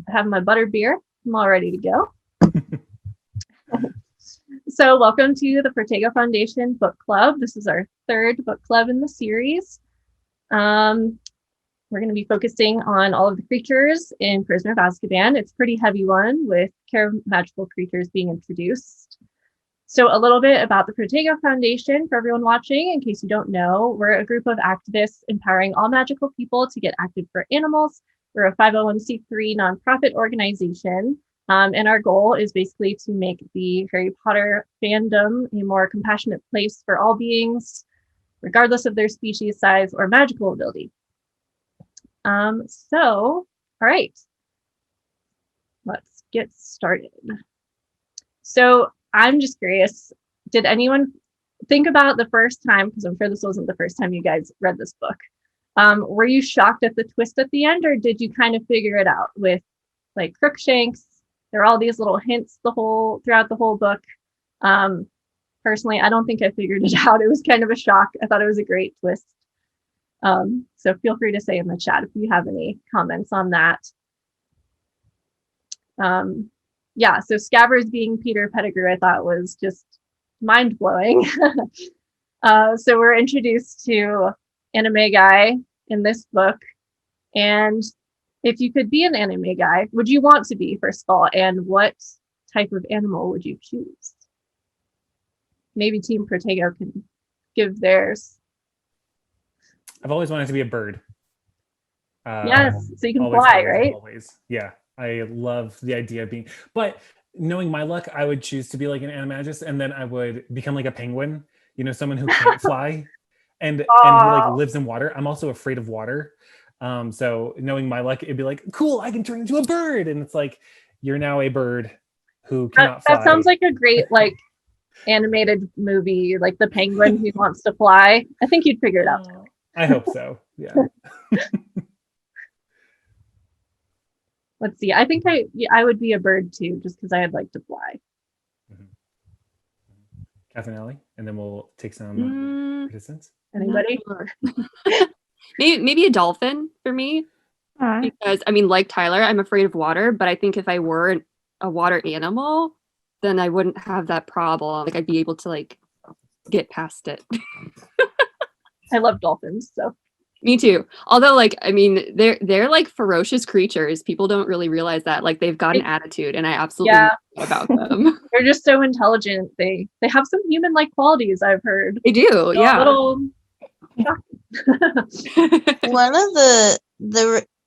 I have my butter beer. I'm all ready to go. So welcome to the Protego Foundation Book Club. This is our third book club in the series. We're going to be focusing on all of the creatures in Prisoner of Azkaban. It's a pretty heavy one with care of magical creatures being introduced. So a little bit about the Protego Foundation for everyone watching. In case you don't know, we're a group of activists empowering all magical people to get active for animals. We're a 501c3 nonprofit organization. And our goal is basically to make the Harry Potter fandom a more compassionate place for all beings, regardless of their species, size, or magical ability. All right, let's get started. So I'm just curious, did anyone think about the first time, because I'm sure this wasn't the first time you guys read this book, were you shocked at the twist at the end, or did you kind of figure it out with like Crookshanks? There are all these little hints throughout the whole book. Personally, I don't think I figured it out. It was kind of a shock. I thought it was a great twist. So feel free to say in the chat if you have any comments on that. Yeah, so Scabbers being Peter Pettigrew, I thought was just mind-blowing. So we're introduced to Animagi in this book. And if you could be an Animagi, would you want to be, first of all, and what type of animal would you choose? Maybe Team Protego can give theirs. I've always wanted to be a bird. Yes, so you can fly, right? Always. Yeah, I love the idea of being, but knowing my luck, I would choose to be like an Animagus, and then I would become like a penguin, someone who can't fly and who like lives in water. I'm also afraid of water. So knowing my luck, it'd be like, cool, I can turn into a bird. And it's like, you're now a bird who cannot fly. That sounds like a great like animated movie, like the penguin who wants to fly. I think you'd figure it out. I hope so. Yeah. Let's see. I think I would be a bird too, just because I'd like to fly. Catherine Alley, and then we'll take some participants. Anybody? Maybe a dolphin for me, because I mean, like Tyler, I'm afraid of water, but I think if I were a water animal, then I wouldn't have that problem. Like I'd be able to like get past it. I love dolphins, so. Me too. Although, like, I mean, they're like ferocious creatures. People don't really realize that. Like, they've got an attitude, and I absolutely know about them. They're just so intelligent. They have some human-like qualities, I've heard. They do, yeah. One of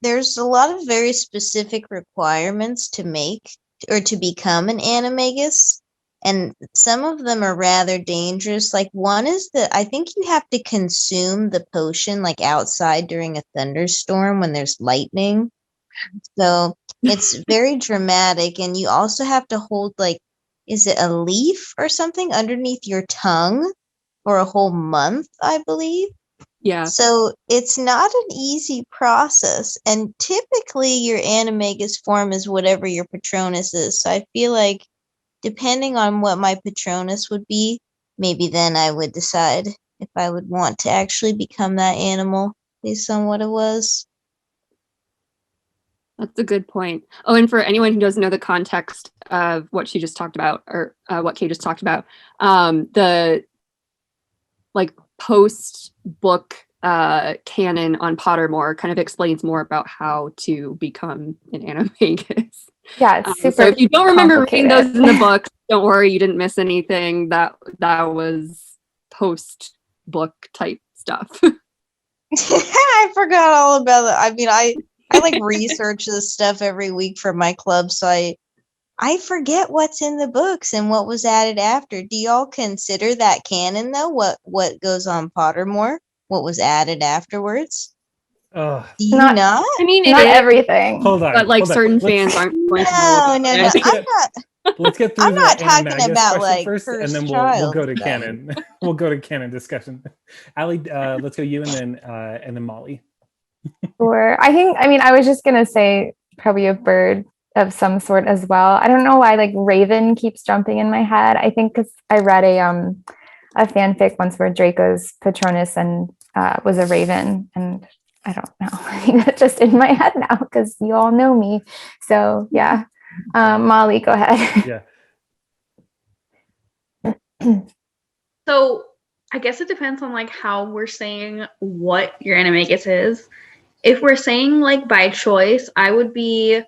there's a lot of very specific requirements to make or to become an Animagus. And some of them are rather dangerous. Like one is that I think you have to consume the potion like outside during a thunderstorm when there's lightning. So it's very dramatic. And you also have to hold like, is it a leaf or something underneath your tongue for a whole month, I believe. Yeah. So it's not an easy process. And typically your Animagus form is whatever your Patronus is. So I feel like depending on what my Patronus would be, maybe then I would decide if I would want to actually become that animal based on what it was. That's a good point. Oh, and for anyone who doesn't know the context of what she just talked about, or what Kay just talked about, the like post-book canon on Pottermore kind of explains more about how to become an Animagus. Yeah, it's super. So if you don't remember reading those in the book, don't worry, you didn't miss anything. That was post-book type stuff. I forgot all about it. I mean, I like research this stuff every week for my club, so I forget what's in the books and what was added after. Do y'all consider that canon though? What goes on Pottermore? What was added afterwards? Do you not? I mean, not everything. Hold on, but like certain fans aren't going to know. No. Let's get through I'm not talking Animagus about like first, and then we'll go to canon. We'll go to canon discussion. Allie, let's go you, and then Molly. Sure. I was just gonna say probably a bird of some sort as well. I don't know why like Raven keeps jumping in my head. I think because I read a fanfic once where Draco's Patronus and was a raven, and I don't know. I think that's just in my head now because you all know me. So yeah. Molly, go ahead. Yeah. So I guess it depends on like how we're saying what your animagus is. If we're saying like by choice, I would be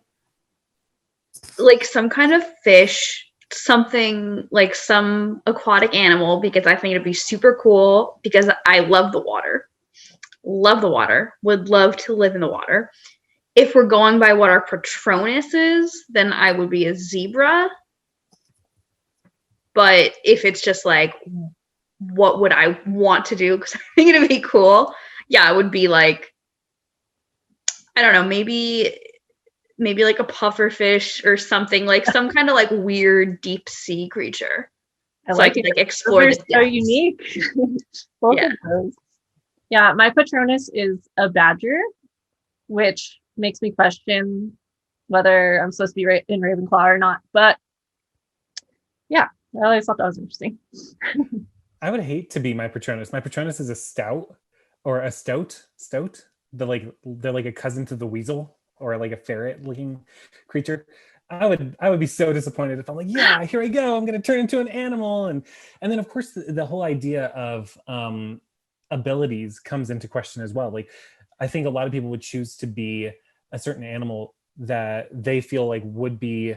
like some kind of fish, something like some aquatic animal, because I think it'd be super cool because I love the water. Love the water. Would love to live in the water. If we're going by what our Patronus is, then I would be a zebra. But if it's just like, what would I want to do? Because I think it'd be cool. Yeah, it would be like, I don't know, maybe like a puffer fish or something, like some kind of like weird deep sea creature. I like I could it. like explore Those the are so depths. unique. Both Yeah. of those. Yeah, my Patronus is a badger, which makes me question whether I'm supposed to be in Ravenclaw or not. But yeah, I always thought that was interesting. I would hate to be my Patronus. My Patronus is a stout or a stout. They're like a cousin to the weasel or like a ferret-looking creature. I would be so disappointed if I'm like, yeah, here I go. I'm going to turn into an animal, and then of course the whole idea of abilities comes into question as well. Like, I think a lot of people would choose to be a certain animal that they feel like would be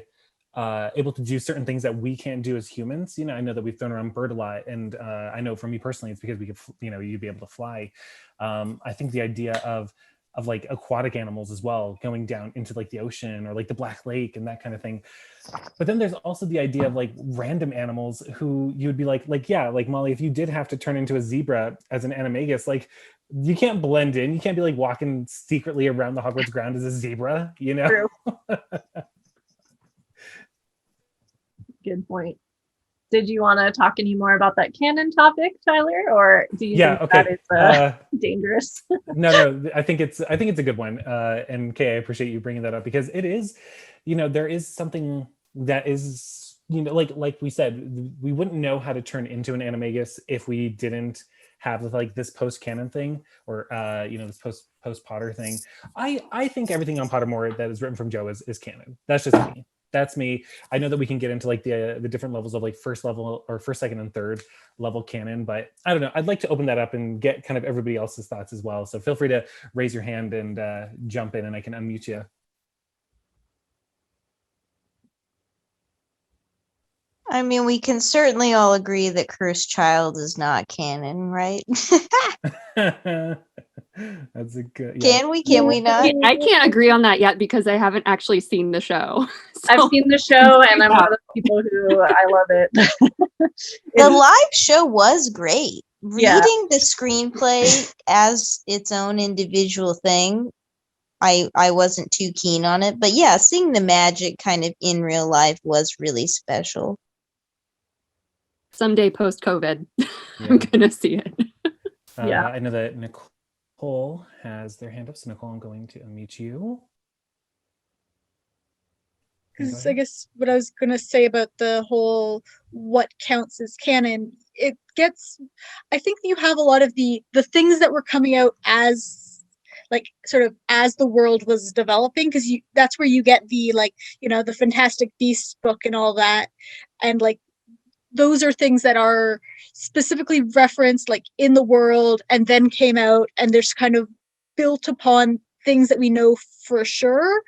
able to do certain things that we can't do as humans. You know, I know that we've thrown around bird a lot, and I know for me personally, it's because we could, you'd be able to fly. I think the idea of like aquatic animals as well, going down into like the ocean or like the Black Lake and that kind of thing. But then there's also the idea of like random animals who you would be like yeah, like Molly, if you did have to turn into a zebra as an animagus, like you can't blend in. You can't be like walking secretly around the Hogwarts ground as a zebra, you know? True. Good point. Did you want to talk any more about that canon topic, Tyler, or do you think that is dangerous? No, I think it's a good one. And Kay, I appreciate you bringing that up because it is, there is something that is, like we said, we wouldn't know how to turn into an animagus if we didn't have like this post-canon thing or this post-Potter thing. I think everything on Pottermore that is written from Joe is canon. That's just me. That's me. I know that we can get into like the different levels of like first level or first, second, and third level canon, but I don't know. I'd like to open that up and get kind of everybody else's thoughts as well. So feel free to raise your hand and jump in, and I can unmute you. I mean, we can certainly all agree that Cursed Child is not canon, right? That's a good. Yeah. Can we not? I can't agree on that yet because I haven't actually seen the show. So, I've seen the show, and I'm one of the people who I love it. The live show was great. Reading the screenplay as its own individual thing, I wasn't too keen on it. But yeah, seeing the magic kind of in real life was really special. Someday post-COVID, I'm gonna see it. I know that Nicole has their hand up. So Nicole, I'm going to unmute you. Because I guess what I was going to say about the whole what counts as canon, it gets, I think you have a lot of the things that were coming out as like sort of as the world was developing, because that's where you get the like, the Fantastic Beasts book and all that. And like, those are things that are specifically referenced like in the world and then came out, and there's kind of built upon things that we know for sure,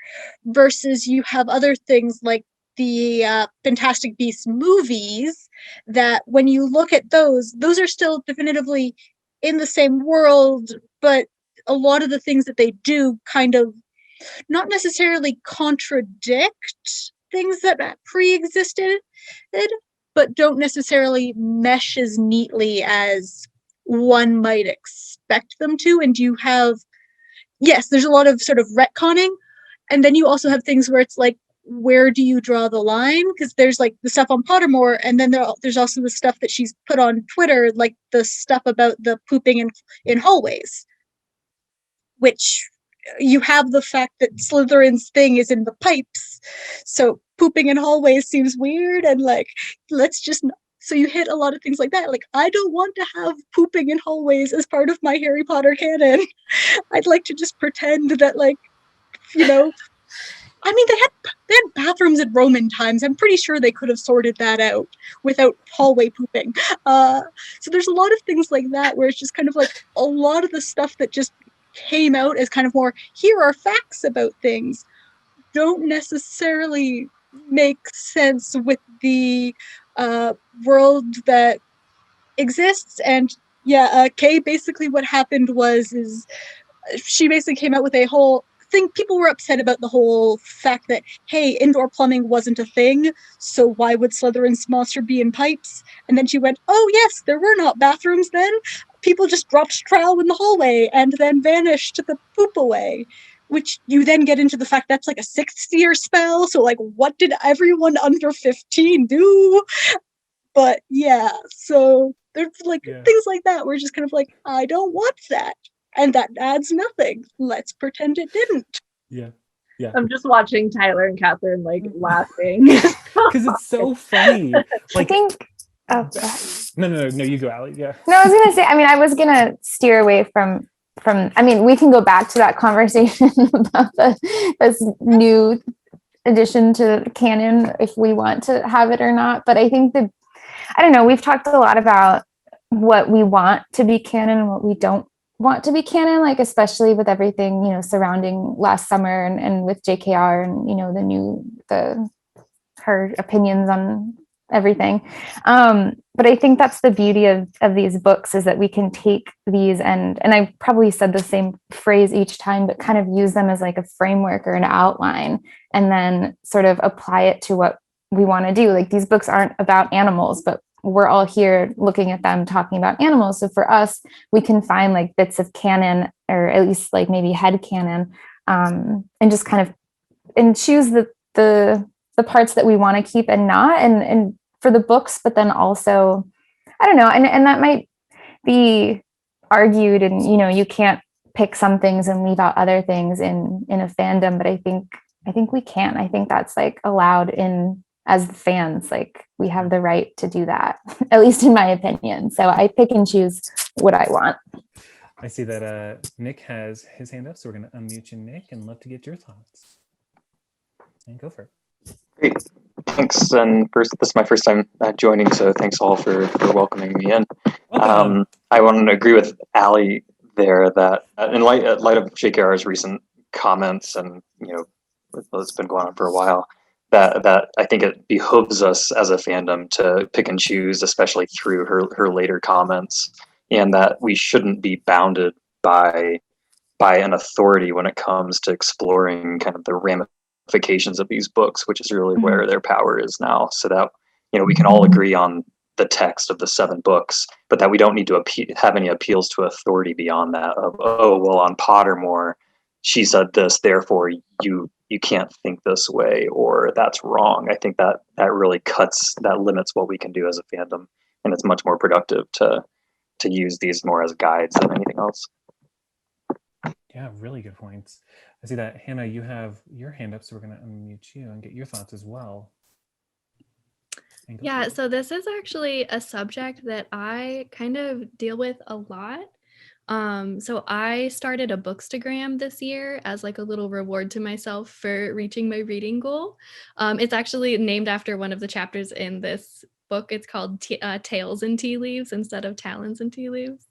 versus you have other things like the Fantastic Beasts movies that when you look at those are still definitively in the same world, but a lot of the things that they do kind of not necessarily contradict things that pre-existed, but don't necessarily mesh as neatly as one might expect them to. And you have, yes, there's a lot of sort of retconning. And then you also have things where it's like, where do you draw the line? Because there's like the stuff on Pottermore, and then there's also the stuff that she's put on Twitter, like the stuff about the pooping in hallways, which you have the fact that Slytherin's thing is in the pipes. So pooping in hallways seems weird, and like, let's just So you hit a lot of things like that. Like, I don't want to have pooping in hallways as part of my Harry Potter canon. I'd like to just pretend that, like, you know, I mean, they had bathrooms in Roman times. I'm pretty sure they could have sorted that out without hallway pooping. So there's a lot of things like that where it's just kind of like a lot of the stuff that just came out as kind of more, here are facts about things, don't necessarily make sense with the world that exists. And yeah, Kay, basically what happened is she basically came out with a whole thing. People were upset about the whole fact that, hey, indoor plumbing wasn't a thing, so why would Slytherin's monster be in pipes? And then she went, oh yes, there were not bathrooms then. People just dropped trowel in the hallway and then vanished the poop away. Which you then get into the fact that's like a 6th year spell, so like what did everyone under 15 do? But yeah, so there's like things like that where it's just kind of like, I don't want that. And that adds nothing. Let's pretend it didn't. Yeah. Yeah. I'm just watching Tyler and Catherine like laughing. Because it's so funny. Like, I think. Oh, no, you go, Allie. Yeah. No, I was gonna say. I mean, I was gonna steer away from. I mean, we can go back to that conversation about this new addition to canon if we want to have it or not. But I think that, I don't know, we've talked a lot about what we want to be canon and what we don't want to be canon, like especially with everything, you know, surrounding last summer and with JKR and, you know, her opinions on everything. But I think that's the beauty of these books, is that we can take these and I probably said the same phrase each time, but kind of use them as like a framework or an outline, and then sort of apply it to what we want to do. Like, these books aren't about animals, but we're all here looking at them talking about animals. So for us, we can find like bits of canon, or at least like maybe head canon, and just kind of and choose the parts that we want to keep and not, and for the books, but then also, I don't know, and that might be argued, and you know, you can't pick some things and leave out other things in a fandom, but I think we can. I think that's like allowed in, as fans, like we have the right to do that, at least in my opinion. So I pick and choose what I want. I see that Nick has his hand up, so we're going to unmute you, Nick, and love to get your thoughts. And go for it. Great. Thanks. And first, this is my first time joining, so thanks all for welcoming me in. I want to agree with Allie there that in light of JKR's recent comments, and you know, it's been going on for a while, that I think it behooves us as a fandom to pick and choose, especially through her later comments, and that we shouldn't be bounded by an authority when it comes to exploring kind of the ramifications of these books, which is really where their power is now. So that, you know, we can all agree on the text of the 7 books, but that we don't need to have any appeals to authority beyond that of, oh, well, on Pottermore, she said this, therefore you can't think this way, or that's wrong. I think that really limits what we can do as a fandom, and it's much more productive to use these more as guides than anything else. Yeah, really good points. I see that, Hannah, you have your hand up, so we're going to unmute you and get your thoughts as well. Yeah, so this is actually a subject that I kind of deal with a lot. So I started a Bookstagram this year as like a little reward to myself for reaching my reading goal. It's actually named after one of the chapters in this book. It's called Tales and Tea Leaves instead of Talons and Tea Leaves,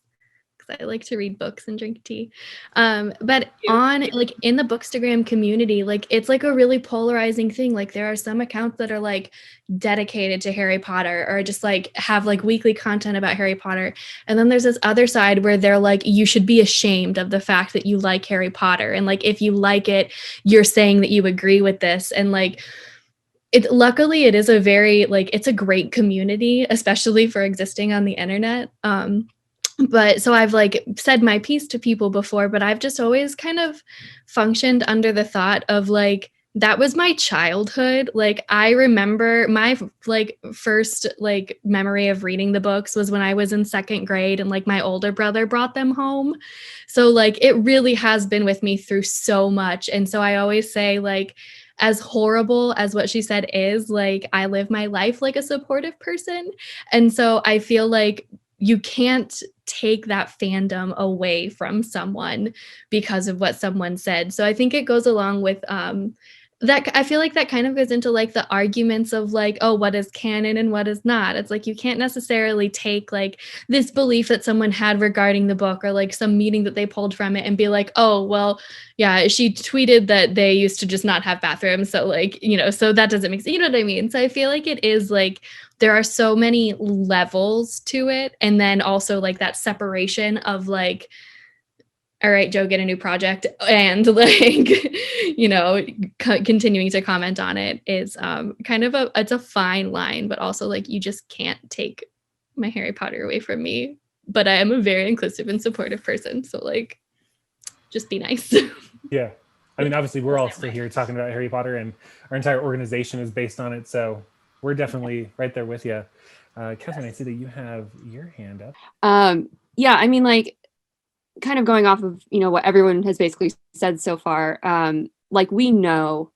because I like to read books and drink tea. But on like in the Bookstagram community, like it's like a really polarizing thing. Like there are some accounts that are like dedicated to Harry Potter, or just like have like weekly content about Harry Potter. And then there's this other side where they're like, you should be ashamed of the fact that you like Harry Potter. And like, if you like it, you're saying that you agree with this. And like, luckily it is a very, like, it's a great community, especially for existing on the internet. But so I've like said my piece to people before, but I've just always kind of functioned under the thought of like, that was my childhood. Like I remember my like first like memory of reading the books was when I was in 2nd grade, and like my older brother brought them home. So like it really has been with me through so much. And so I always say like, as horrible as what she said is, like, I live my life like a supportive person. And so I feel like you can't take that fandom away from someone because of what someone said. So I think it goes along with that. I feel like that kind of goes into like the arguments of like, oh, what is canon and what is not. It's like you can't necessarily take like this belief that someone had regarding the book or like some meaning that they pulled from it and be like, oh, well, yeah, she tweeted that they used to just not have bathrooms. So like, so that doesn't make sense. You know what I mean? So I feel like it is like there are so many levels to it. And then also like that separation of like, all right, Joe, get a new project, and like, continuing to comment on it is kind of it's a fine line, but also like you just can't take my Harry Potter away from me. But I am a very inclusive and supportive person, so like, just be nice. Yeah, I mean, obviously, we're all still here talking about Harry Potter, and our entire organization is based on it, so we're definitely right there with you. Catherine, I see that you have your hand up. Yeah, I mean, like, kind of going off of what everyone has basically said so far, like we know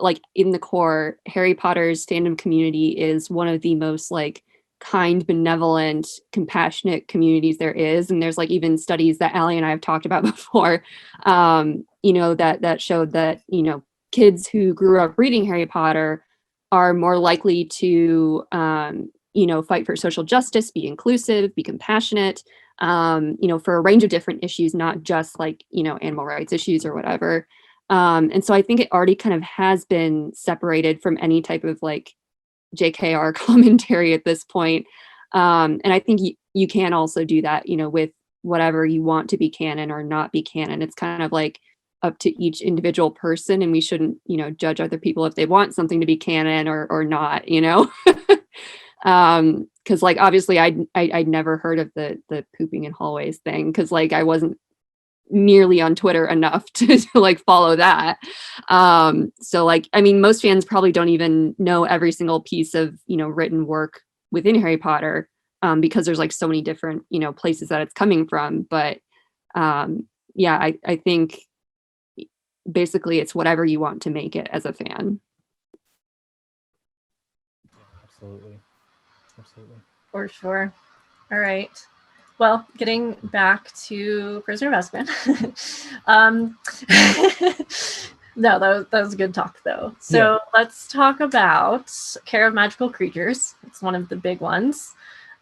like in the core, Harry Potter's fandom community is one of the most like kind, benevolent, compassionate communities there is. And there's like even studies that Allie and I have talked about before, that showed that kids who grew up reading Harry Potter are more likely to fight for social justice, be inclusive, be compassionate, for a range of different issues, not just like, animal rights issues or whatever. And so I think it already kind of has been separated from any type of like JKR commentary at this point. And I think you can also do that, with whatever you want to be canon or not be canon. It's kind of like up to each individual person, and we shouldn't, judge other people if they want something to be canon or not, because like obviously I'd never heard of the pooping in hallways thing, because like I wasn't nearly on Twitter enough to like follow that. So like, I mean, most fans probably don't even know every single piece of written work within Harry Potter, because there's like so many different places that it's coming from. But yeah, I think basically it's whatever you want to make it as a fan. Absolutely. For sure. All right. Well, getting back to Prisoner of Azkaban. No, that was a good talk, though. So Let's talk about Care of Magical Creatures. It's one of the big ones.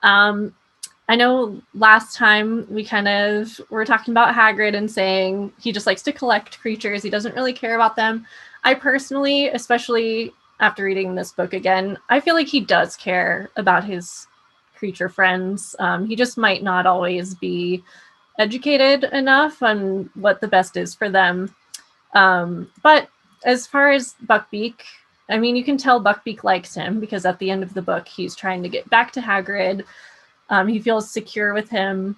I know last time we kind of were talking about Hagrid and saying he just likes to collect creatures. He doesn't really care about them. I personally, especially after reading this book again, I feel like he does care about his creature friends. He just might not always be educated enough on what the best is for them. But as far as Buckbeak, I mean, you can tell Buckbeak likes him because at the end of the book, he's trying to get back to Hagrid. He feels secure with him.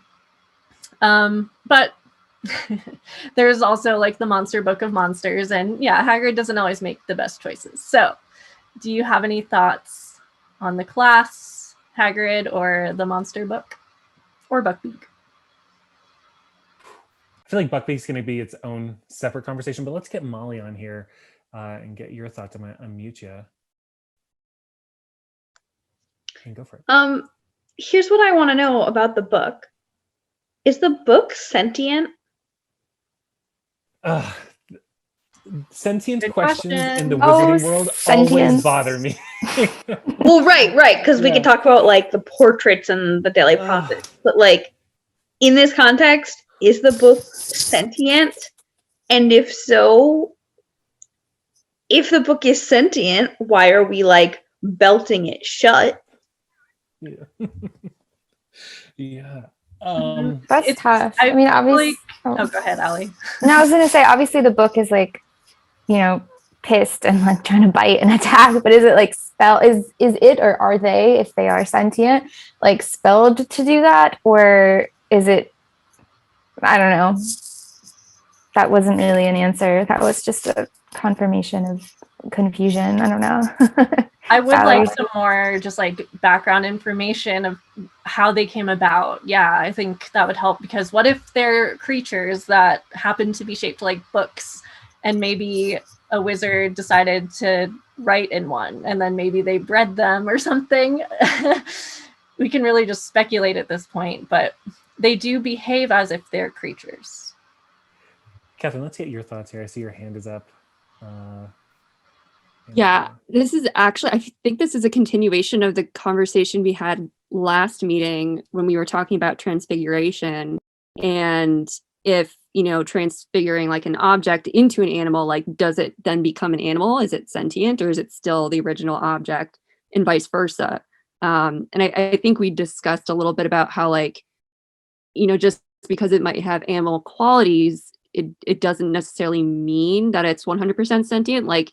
But there's also like the Monster Book of Monsters. And yeah, Hagrid doesn't always make the best choices. So do you have any thoughts on the class, Hagrid, or the Monster Book, or Buckbeak? I feel like Buckbeak's going to be its own separate conversation, but let's get Molly on here and get your thoughts. I'm going to unmute you. And go for it. Here's what I want to know about the book. Is the book sentient? Sentient questions in the Oh, wizarding world sentience. always bother me. Well, right, because we could talk about like the portraits and the Daily Prophet, but like in this context, is the book sentient? And if so, if the book is sentient, why are we like belting it shut? Yeah. That's tough. I mean, obviously. Go ahead, Allie. No, I was gonna say, obviously the book is like, pissed and like trying to bite and attack, but is it like is it, or are they, if they are sentient, like spelled to do that, or is it, I don't know. That wasn't really an answer. That was just a confirmation of confusion. I don't know. I would like some more just like background information of how they came about. Yeah, I think that would help, because what if they're creatures that happen to be shaped like books, and maybe a wizard decided to write in one, and then maybe they bred them or something. We can really just speculate at this point, but they do behave as if they're creatures. Catherine, let's get your thoughts here. I see your hand is up. Yeah, this is actually, I think this is a continuation of the conversation we had last meeting when we were talking about transfiguration, and if, you know, transfiguring like an object into an animal, like, does it then become an animal? Is it sentient, or is it still the original object, and vice versa? And I think we discussed a little bit about how, like, you know, just because it might have animal qualities, it doesn't necessarily mean that it's 100% sentient. Like,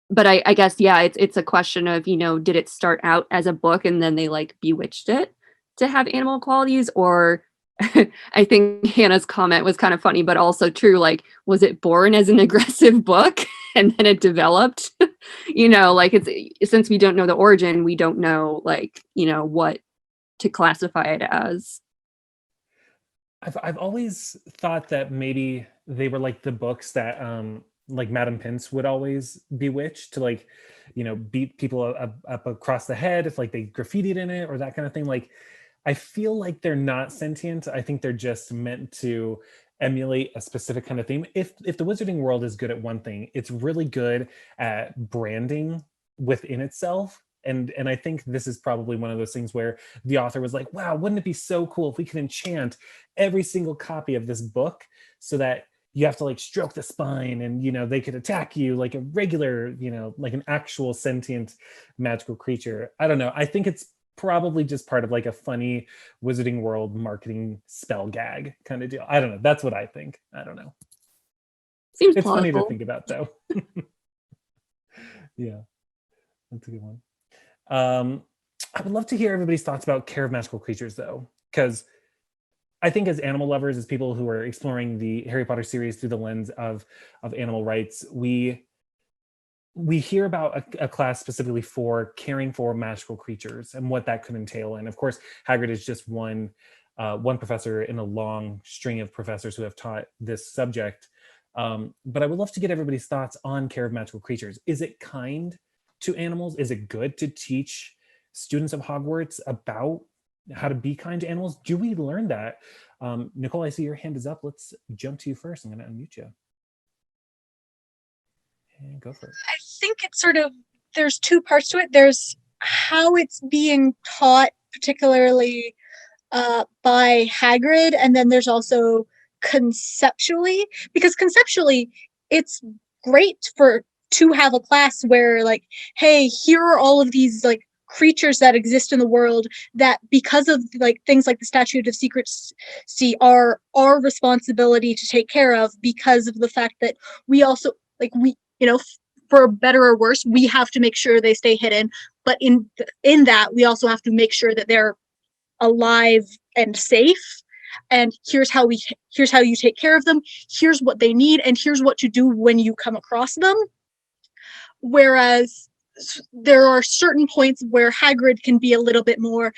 but I guess, yeah, it's a question of, you know, did it start out as a book and then they like bewitched it to have animal qualities? Or I think Hannah's comment was kind of funny, but also true. Like, was it born as an aggressive book and then it developed? You know, like, it's, since we don't know the origin, we don't know, like, you know, what to classify it as. I've always thought that maybe they were like the books that like Madame Pince would always bewitch to, like, you know, beat people up across the head if like they graffitied in it or that kind of thing. Like, I feel like they're not sentient. I think they're just meant to emulate a specific kind of theme. If the wizarding world is good at one thing, it's really good at branding within itself. And I think this is probably one of those things where the author was like, wow, wouldn't it be so cool if we could enchant every single copy of this book so that you have to like stroke the spine and, you know, they could attack you like a regular, you know, like an actual sentient magical creature. I don't know. I think it's probably just part of like a funny Wizarding World marketing spell gag kind of deal. I don't know. That's what I think. I don't know. Seems It's funny to plausible. think about though. Yeah, that's a good one. I would love to hear everybody's thoughts about care of magical creatures though, because I think as animal lovers, as people who are exploring the Harry Potter series through the lens of animal rights, we hear about a class specifically for caring for magical creatures and what that could entail. And of course, Hagrid is just one professor in a long string of professors who have taught this subject. But I would love to get everybody's thoughts on care of magical creatures. Is it kind to animals? Is it good to teach students of Hogwarts about how to be kind to animals? Do we learn that? Nicole, I see your hand is up. Let's jump to you first. I'm going to unmute you. And go for it. I think it's sort of, there's two parts to it. There's how it's being taught, particularly by Hagrid, and then there's also conceptually, because conceptually it's great to have a class where, like, hey, here are all of these like creatures that exist in the world that, because of like things like the Statute of Secrecy, are our responsibility to take care of, because of the fact that we also, like, we, you know, for better or worse, we have to make sure they stay hidden, but in that we also have to make sure that they're alive and safe, and here's how you take care of them, here's what they need, and here's what to do when you come across them. Whereas there are certain points where Hagrid can be a little bit more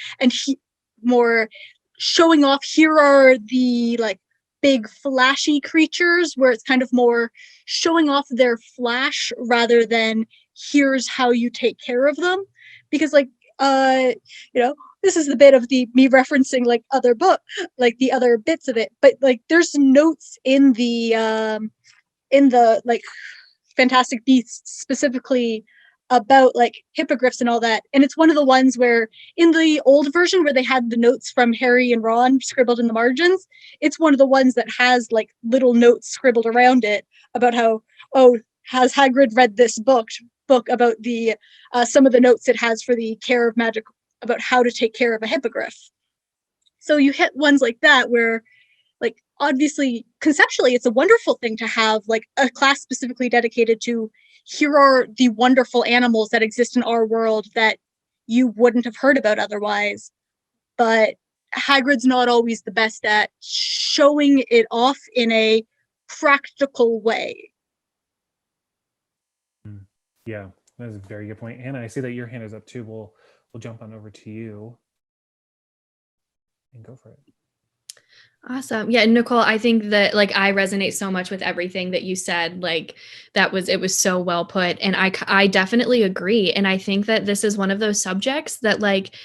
more showing off, here are the like big flashy creatures, where it's kind of more showing off their flash rather than here's how you take care of them. Because like you know, this is the bit of the me referencing like other book, like the other bits of it, but like there's notes in the like Fantastic Beasts specifically about like hippogriffs and all that, and it's one of the ones where in the old version where they had the notes from Harry and Ron scribbled in the margins, it's one of the ones that has like little notes scribbled around it about how, oh, has Hagrid read this book about the some of the notes it has for the care of magic, about how to take care of a hippogriff. So you hit ones like that where, like, obviously conceptually it's a wonderful thing to have like a class specifically dedicated to, here are the wonderful animals that exist in our world that you wouldn't have heard about otherwise. But Hagrid's not always the best at showing it off in a practical way. Yeah, that's a very good point. Anna, I see that your hand is up too. We'll jump on over to you and go for it. Awesome. Yeah, Nicole, I think that like I resonate so much with everything that you said. Like it was so well put. And I definitely agree. And I think that this is one of those subjects that like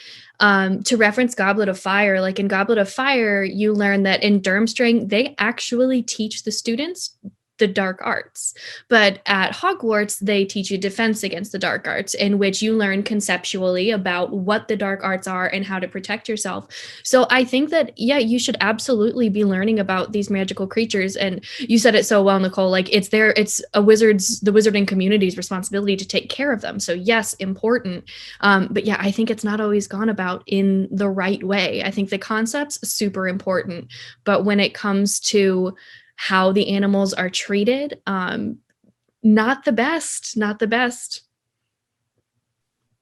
to reference Goblet of Fire, like in Goblet of Fire, you learn that in Durmstrang, they actually teach the students the dark arts. But at Hogwarts, they teach you defense against the dark arts, in which you learn conceptually about what the dark arts are and how to protect yourself. So I think that, yeah, you should absolutely be learning about these magical creatures. And you said it so well, Nicole, like it's the wizarding community's responsibility to take care of them. So yes, important. But yeah, I think it's not always gone about in the right way. I think the concept's super important. But when it comes to how the animals are treated, not the best, not the best.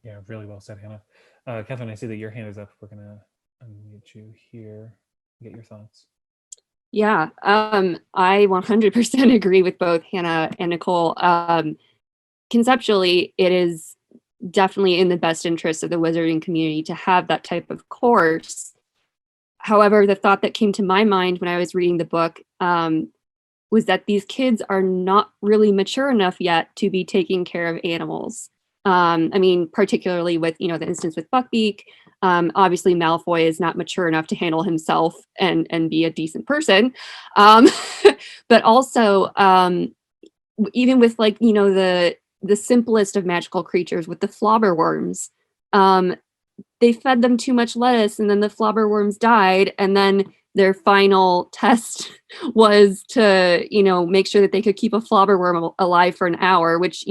Yeah, really well said, Hannah. Catherine, I see that your hand is up. We're gonna unmute you here. Get your thoughts. Yeah, I 100% agree with both Hannah and Nicole. Conceptually, it is definitely in the best interest of the wizarding community to have that type of course. However, the thought that came to my mind when I was reading the book was that these kids are not really mature enough yet to be taking care of animals. I mean, particularly with, the instance with Buckbeak, obviously Malfoy is not mature enough to handle himself and be a decent person. But also, even with like, the simplest of magical creatures with the flobberworms, they fed them too much lettuce and then the flobberworms died, and then their final test was to, make sure that they could keep a flobberworm alive for an hour, which,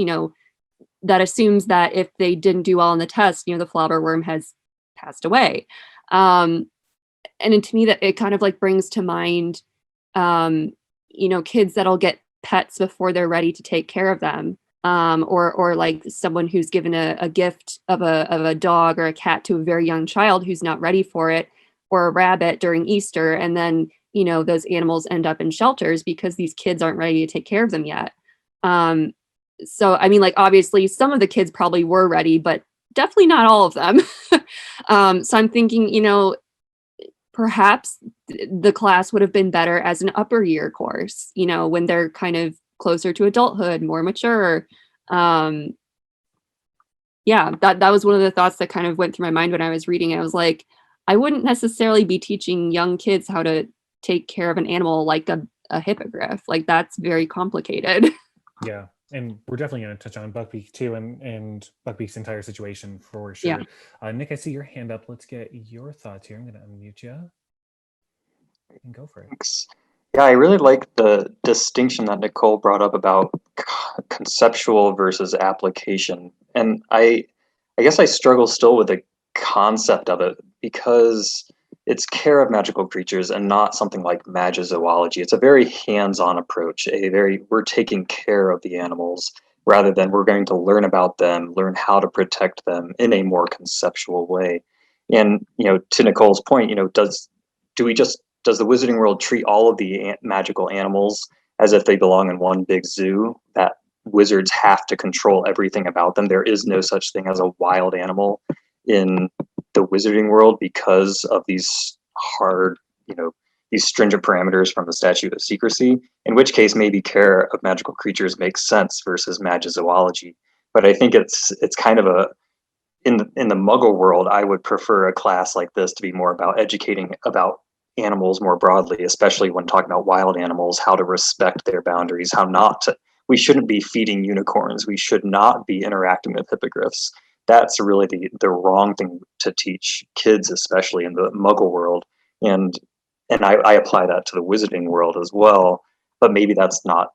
that assumes that if they didn't do well on the test, the flobberworm has passed away. And to me, that it kind of like brings to mind, kids that'll get pets before they're ready to take care of them. Or like someone who's given a gift of a dog or a cat to a very young child who's not ready for it, or a rabbit during Easter, and then those animals end up in shelters because these kids aren't ready to take care of them yet. So I mean, like obviously some of the kids probably were ready, but definitely not all of them. So I'm thinking, perhaps the class would have been better as an upper year course, when they're kind of closer to adulthood, more mature. Yeah, that was one of the thoughts that kind of went through my mind when I was reading it. I was like, I wouldn't necessarily be teaching young kids how to take care of an animal like a hippogriff. Like that's very complicated. Yeah, and we're definitely going to touch on Buckbeak too, and Buckbeak's entire situation for sure. Yeah. Nick, I see your hand up. Let's get your thoughts here. I'm going to unmute you and go for it. Thanks. Yeah, I really like the distinction that Nicole brought up about conceptual versus application. And I guess I struggle still with the concept of it because it's care of magical creatures and not something like magizoology. It's a very hands-on approach, we're taking care of the animals rather than we're going to learn about them, learn how to protect them in a more conceptual way. And, to Nicole's point, does the wizarding world treat all of the magical animals as if they belong in one big zoo, that wizards have to control everything about them? There is no such thing as a wild animal in the wizarding world because of these hard, these stringent parameters from the Statute of Secrecy, in which case maybe care of magical creatures makes sense versus magizoology. But I think it's kind of in the Muggle world, I would prefer a class like this to be more about educating about animals more broadly, especially when talking about wild animals, how to respect their boundaries, how not to. We shouldn't be feeding unicorns. We should not be interacting with hippogriffs. That's really the wrong thing to teach kids, especially in the Muggle world. And I apply that to the wizarding world as well. But maybe that's not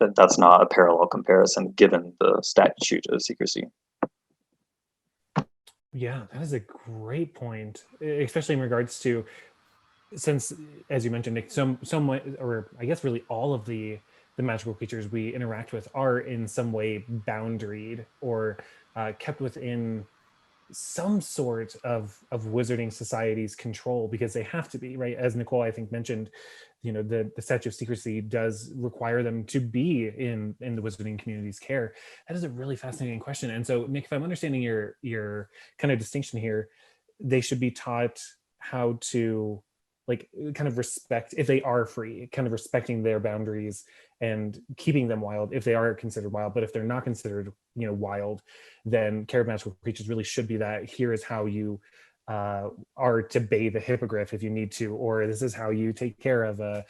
a parallel comparison given the Statute of Secrecy. Yeah, that is a great point, especially in regards to, since, as you mentioned, Nick, so much, or I guess really all of the magical creatures we interact with are in some way boundaried or kept within some sort of wizarding society's control, because they have to be, right? As Nicole, I think, mentioned, the Statute of Secrecy does require them to be in the wizarding community's care. That is a really fascinating question. And so, Nick, if I'm understanding your kind of distinction here, they should be taught how to like kind of respect, if they are free, kind of respecting their boundaries and keeping them wild if they are considered wild. But if they're not considered, wild, then care of magical creatures really should be that here is how you are to bathe a hippogriff if you need to, or this is how you take care of a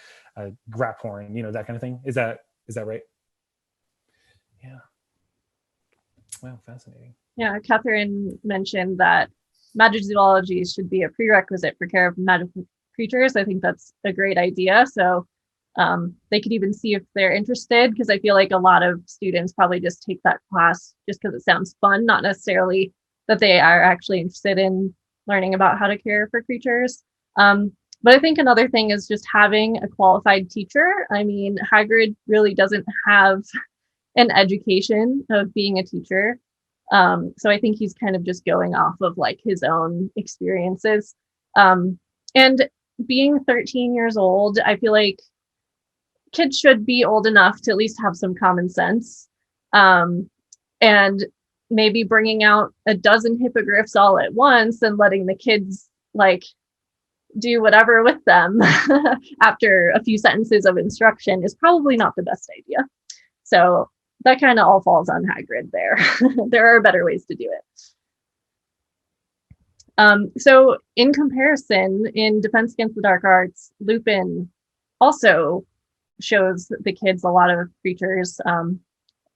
graphorn, that kind of thing. Is that right? Yeah. Wow, fascinating. Yeah, Catherine mentioned that magic zoology should be a prerequisite for care of magical creatures. I think that's a great idea. So they could even see if they're interested, because I feel like a lot of students probably just take that class just because it sounds fun, not necessarily that they are actually interested in learning about how to care for creatures. But I think another thing is just having a qualified teacher. I mean, Hagrid really doesn't have an education of being a teacher. So I think he's kind of just going off of like his own experiences. And being 13 years old, I feel like kids should be old enough to at least have some common sense. And maybe bringing out a dozen hippogriffs all at once and letting the kids like do whatever with them after a few sentences of instruction is probably not the best idea. So that kind of all falls on Hagrid there. There are better ways to do it. So in comparison, in Defense Against the Dark Arts, Lupin also shows the kids a lot of creatures.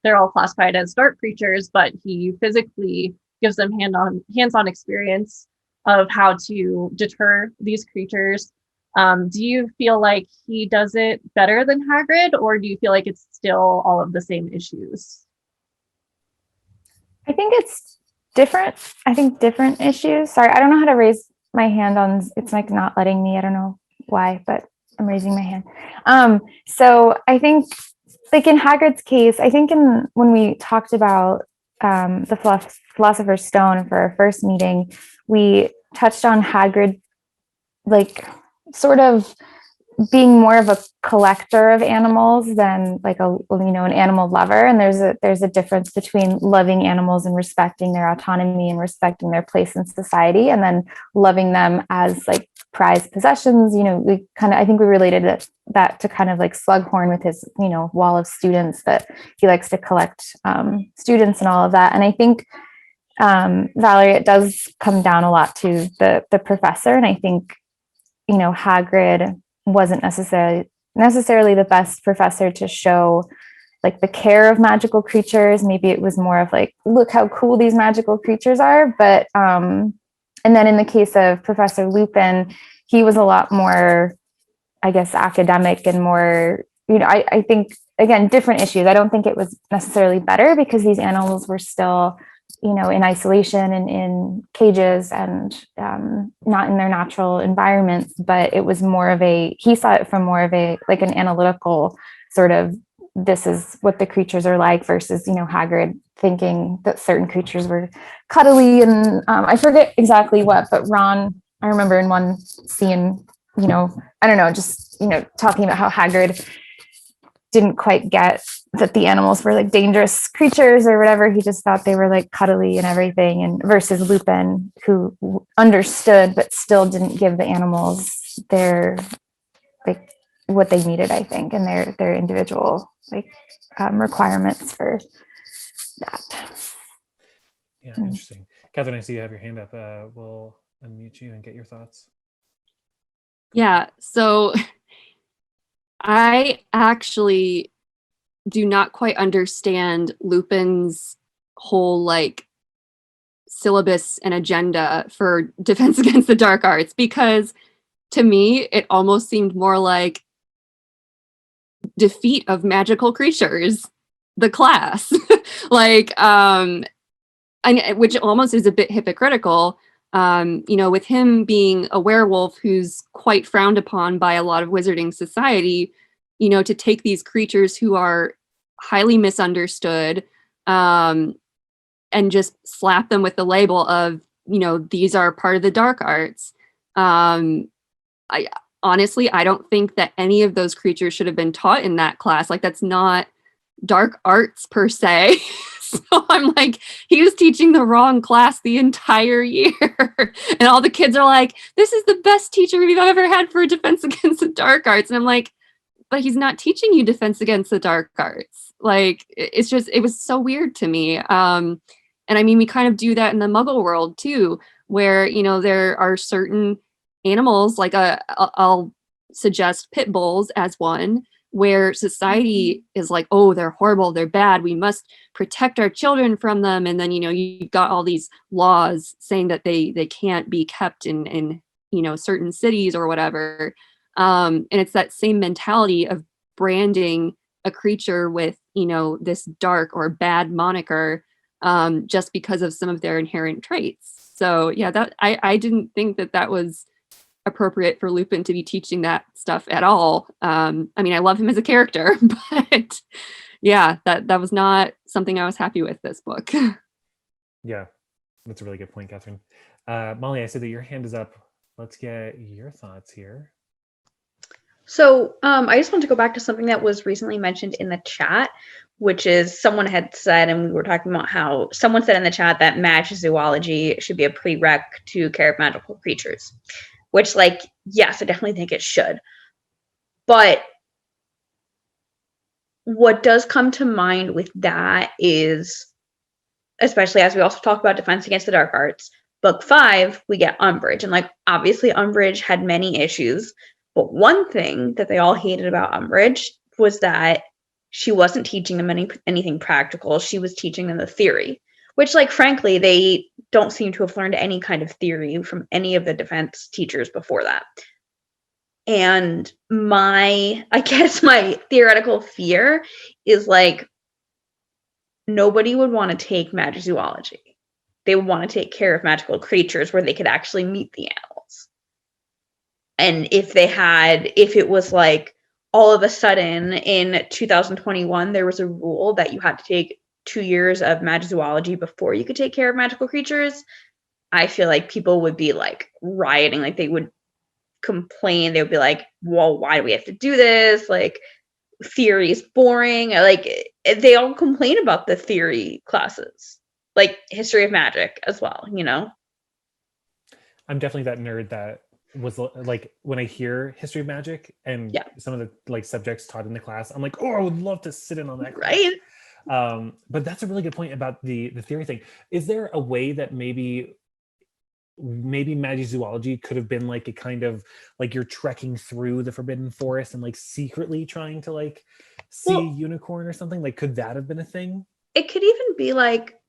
They're all classified as dark creatures, but he physically gives them hands-on experience of how to deter these creatures. Do you feel like he does it better than Hagrid, or do you feel like it's still all of the same issues? I think it's different. I think different issues. Sorry, I don't know how to raise my hand on, it's like not letting me. I don't know why, but I'm raising my hand. So I think like in Hagrid's case, I think when we talked about the Philosopher's Stone for our first meeting, we touched on Hagrid like sort of being more of a collector of animals than like an animal lover. And there's a difference between loving animals and respecting their autonomy and respecting their place in society, and then loving them as like prized possessions. I think we related that to kind of like Slughorn with his, wall of students, that he likes to collect students and all of that. And I think Valerie, it does come down a lot to the professor. And I think, Hagrid wasn't necessarily the best professor to show like the care of magical creatures. Maybe it was more of like, look how cool these magical creatures are. But and then in the case of Professor Lupin, he was a lot more, I guess, academic and more, I think, again, different issues. I don't think it was necessarily better because these animals were still, in isolation and in cages and not in their natural environments, but it was more of he saw it from more of like an analytical sort of, this is what the creatures are like, versus, Hagrid thinking that certain creatures were cuddly and I forget exactly what, but Ron, I remember in one scene, I don't know, just, talking about how Hagrid didn't quite get that the animals were like dangerous creatures or whatever. He just thought they were like cuddly and everything. And versus Lupin, who understood but still didn't give the animals their like what they needed, I think, and their individual like requirements for that. Yeah, interesting. Catherine, I see you have your hand up. We'll unmute you and get your thoughts. Yeah, so I actually do not quite understand Lupin's whole like syllabus and agenda for Defense Against the Dark Arts, because to me it almost seemed more like defeat of magical creatures, the class. Like and which almost is a bit hypocritical, with him being a werewolf who's quite frowned upon by a lot of wizarding society, to take these creatures who are highly misunderstood and just slap them with the label of, these are part of the dark arts. I don't think that any of those creatures should have been taught in that class. Like, that's not dark arts per se. So I'm like, he was teaching the wrong class the entire year. And all the kids are like, this is the best teacher we've ever had for defense against the dark arts. And I'm like, but he's not teaching you defense against the dark arts. Like, it's just, it was so weird to me. And I mean, we kind of do that in the Muggle world too, where, you know, there are certain animals, like I'll suggest pit bulls as one, where society is like, oh, they're horrible, they're bad, we must protect our children from them. And then, you know, you got all these laws saying that they can't be kept in you know, certain cities or whatever. And it's that same mentality of branding a creature with, you know, this dark or bad moniker, just because of some of their inherent traits. So yeah, that I didn't think that was appropriate for Lupin to be teaching that stuff at all. I mean, I love him as a character, but yeah, that was not something I was happy with this book. Yeah, that's a really good point, Catherine. Molly, I see that your hand is up. Let's get your thoughts here. So I just want to go back to something that was recently mentioned in the chat, which is someone had said, and we were talking about how someone said in the chat that magizoology should be a prereq to care of magical creatures, which, like, yes, I definitely think it should. But what does come to mind with that is, especially as we also talk about Defense Against the Dark Arts, book 5, we get Umbridge. And, like, obviously Umbridge had many issues. But one thing that they all hated about Umbridge was that she wasn't teaching them anything practical. She was teaching them the theory, which, like, frankly, they don't seem to have learned any kind of theory from any of the defense teachers before that. And I guess my theoretical fear is, like, nobody would want to take magizoology. They would want to take care of magical creatures where they could actually meet the animals. And if it was like all of a sudden in 2021, there was a rule that you had to take 2 years of magizoology before you could take care of magical creatures, I feel like people would be like rioting. Like, they would complain. They would be like, well, why do we have to do this? Like, theory is boring. Like, they all complain about the theory classes, like history of magic as well, you know? I'm definitely that nerd that was like, when I hear history of magic and some of the like subjects taught in the class, I'm like, oh, I would love to sit in on that class. Right. But that's a really good point about the theory thing. Is there a way that maybe magizoology could have been like a kind of like you're trekking through the forbidden forest and like secretly trying to like see a unicorn or something? Like, could that have been a thing? It could even be like,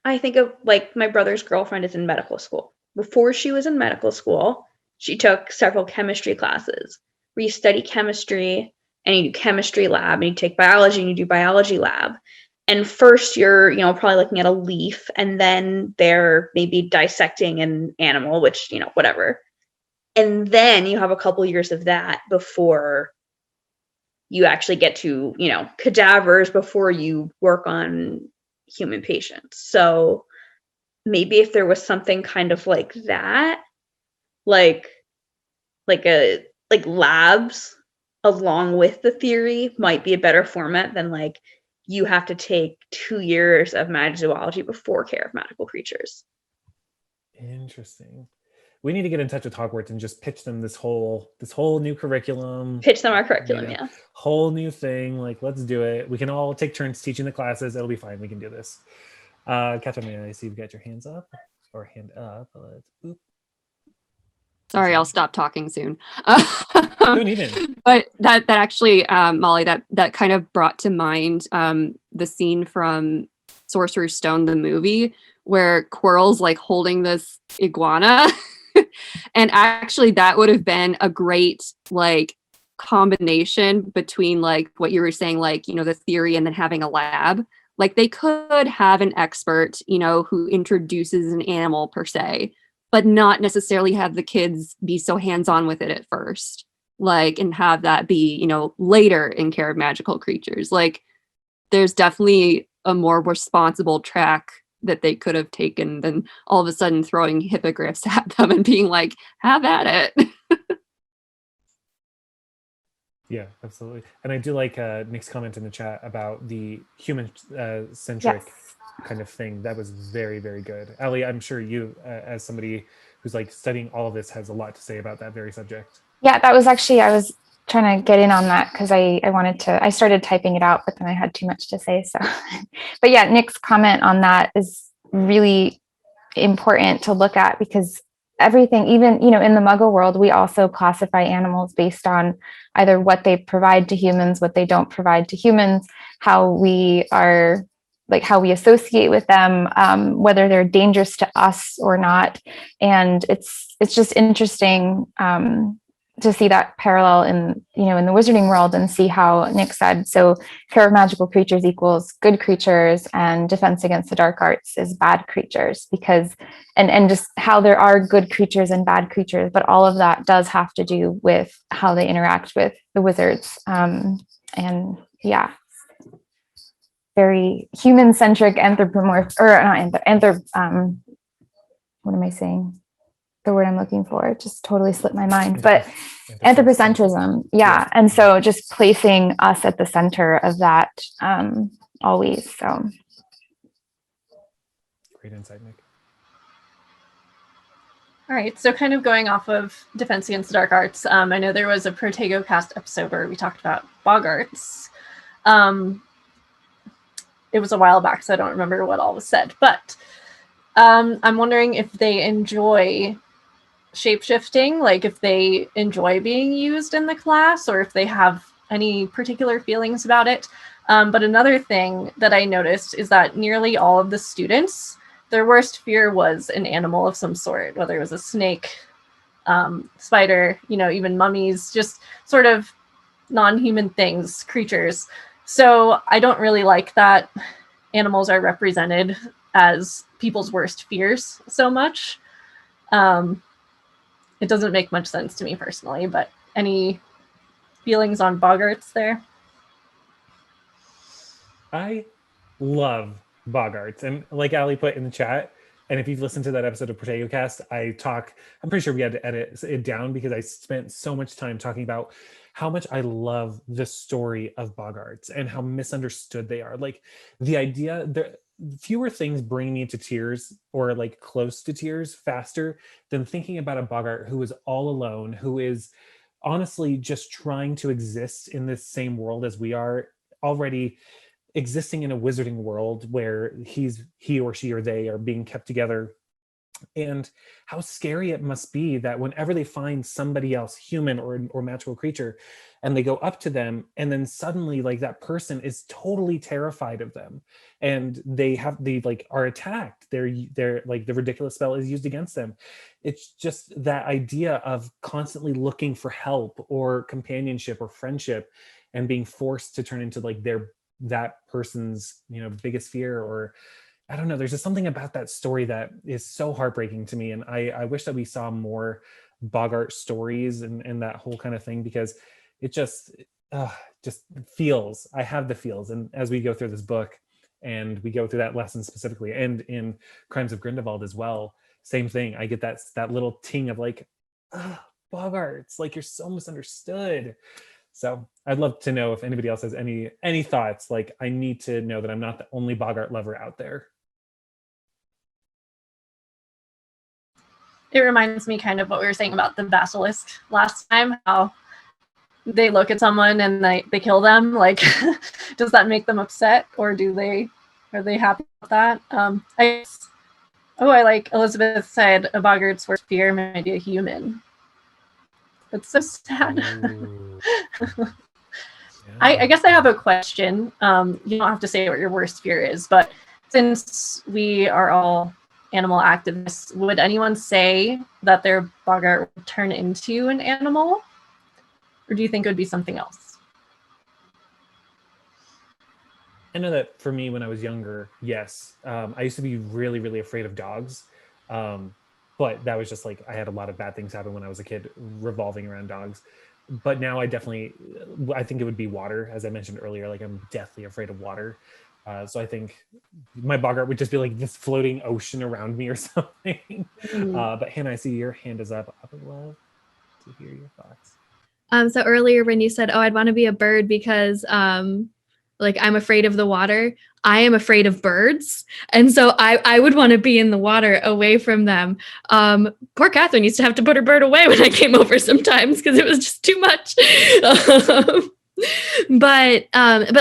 I think of like my brother's girlfriend is in medical school. Before she was in medical school, she took several chemistry classes where you study chemistry and you do chemistry lab, and you take biology and you do biology lab. And first you're, you know, probably looking at a leaf, and then they're maybe dissecting an animal, which, you know, whatever. And then you have a couple years of that before you actually get to, you know, cadavers, before you work on human patients. So maybe if there was something kind of like that, like labs along with the theory might be a better format than like you have to take 2 years of magizoology before care of magical creatures. Interesting. We need to get in touch with Hogwarts and just pitch them this whole new curriculum. Pitch them our curriculum, yeah. Whole new thing. Like, let's do it. We can all take turns teaching the classes. It'll be fine. We can do this. Catherine, I see you've got your hands up or hand up. Let's boop. Sorry, I'll stop talking soon. Don't even. But that actually, Molly, that kind of brought to mind the scene from Sorcerer's Stone, the movie, where Quirrell's like holding this iguana. And actually that would have been a great like combination between like what you were saying, like, you know, the theory and then having a lab. Like, they could have an expert, you know, who introduces an animal per se, but not necessarily have the kids be so hands-on with it at first, like, and have that be, you know, later in care of magical creatures. Like, there's definitely a more responsible track that they could have taken than all of a sudden throwing hippogriffs at them and being like, have at it. Yeah, absolutely. And I do like Nick's comment in the chat about the human centric Yes. kind of thing. That was very, very good. Ali, I'm sure you, as somebody who's like studying all of this, has a lot to say about that very subject. Yeah, that was actually, I was trying to get in on that because I wanted to, I started typing it out, but then I had too much to say. So, but yeah, Nick's comment on that is really important to look at because everything, even, you know, in the Muggle world, we also classify animals based on either what they provide to humans, what they don't provide to humans, how we are, like how we associate with them, whether they're dangerous to us or not. And it's just interesting to see that parallel in, you know, in the wizarding world and see how Nick said, so care of magical creatures equals good creatures and defense against the dark arts is bad creatures, because and just how there are good creatures and bad creatures, but all of that does have to do with how they interact with the wizards. And yeah, very human centric anthropomorph, or not what am I saying? The word I'm looking for, it just totally slipped my mind, but anthropocentrism. Yeah. And so just placing us at the center of that always. So Great insight, Nick. All right, so kind of going off of Defense Against the Dark Arts, I know there was a Protego cast episode where we talked about Boggarts. It was a while back, so I don't remember what all was said, but I'm wondering if they enjoy shape-shifting, like if they enjoy being used in the class or if they have any particular feelings about it. But another thing that I noticed is that nearly all of the students, their worst fear was an animal of some sort, whether it was a snake, spider, you know, even mummies, just sort of non-human things, creatures. So I don't really like that animals are represented as people's worst fears so much. It doesn't make much sense to me personally, but any feelings on Boggarts there? I love Boggarts. And like Ali put in the chat, and if you've listened to that episode of Protego Cast, I'm pretty sure we had to edit it down because I spent so much time talking about how much I love the story of Boggarts and how misunderstood they are. Like the idea, fewer things bring me to tears or like close to tears faster than thinking about a Boggart who is all alone, who is honestly just trying to exist in this same world as we are, already existing in a wizarding world where he or she or they are being kept together. And how scary it must be that whenever they find somebody else, human or magical creature, and they go up to them, and then suddenly like that person is totally terrified of them, and they like are attacked. They're like the ridiculous spell is used against them. It's just that idea of constantly looking for help or companionship or friendship, and being forced to turn into like that person's, you know, biggest fear. Or I don't know, there's just something about that story that is so heartbreaking to me. And I wish that we saw more Boggart stories and that whole kind of thing, because it just feels, I have the feels. And as we go through this book and we go through that lesson specifically, and in Crimes of Grindelwald as well, same thing. I get that little ting of like, Boggarts, like you're so misunderstood. So I'd love to know if anybody else has any thoughts. Like, I need to know that I'm not the only Boggart lover out there. It reminds me kind of what we were saying about the basilisk last time, how they look at someone and they kill them. Like, does that make them upset, or are they happy with that? I like Elizabeth said, a Boggart's worst fear may be a human. That's so sad. Yeah. I guess I have a question. You don't have to say what your worst fear is, but since we are all animal activists, would anyone say that their Boggart would turn into an animal? Or do you think it would be something else? I know that for me, when I was younger, yes. I used to be really, really afraid of dogs. But that was just like, I had a lot of bad things happen when I was a kid revolving around dogs. But now I think it would be water, as I mentioned earlier. Like, I'm deathly afraid of water. So I think my Boggart would just be like this floating ocean around me or something. But Hannah, I see your hand is up. I would love to hear your thoughts. So earlier when you said, "Oh, I'd want to be a bird because like I'm afraid of the water," I am afraid of birds, and so I would want to be in the water away from them. Poor Catherine used to have to put her bird away when I came over sometimes because it was just too much. But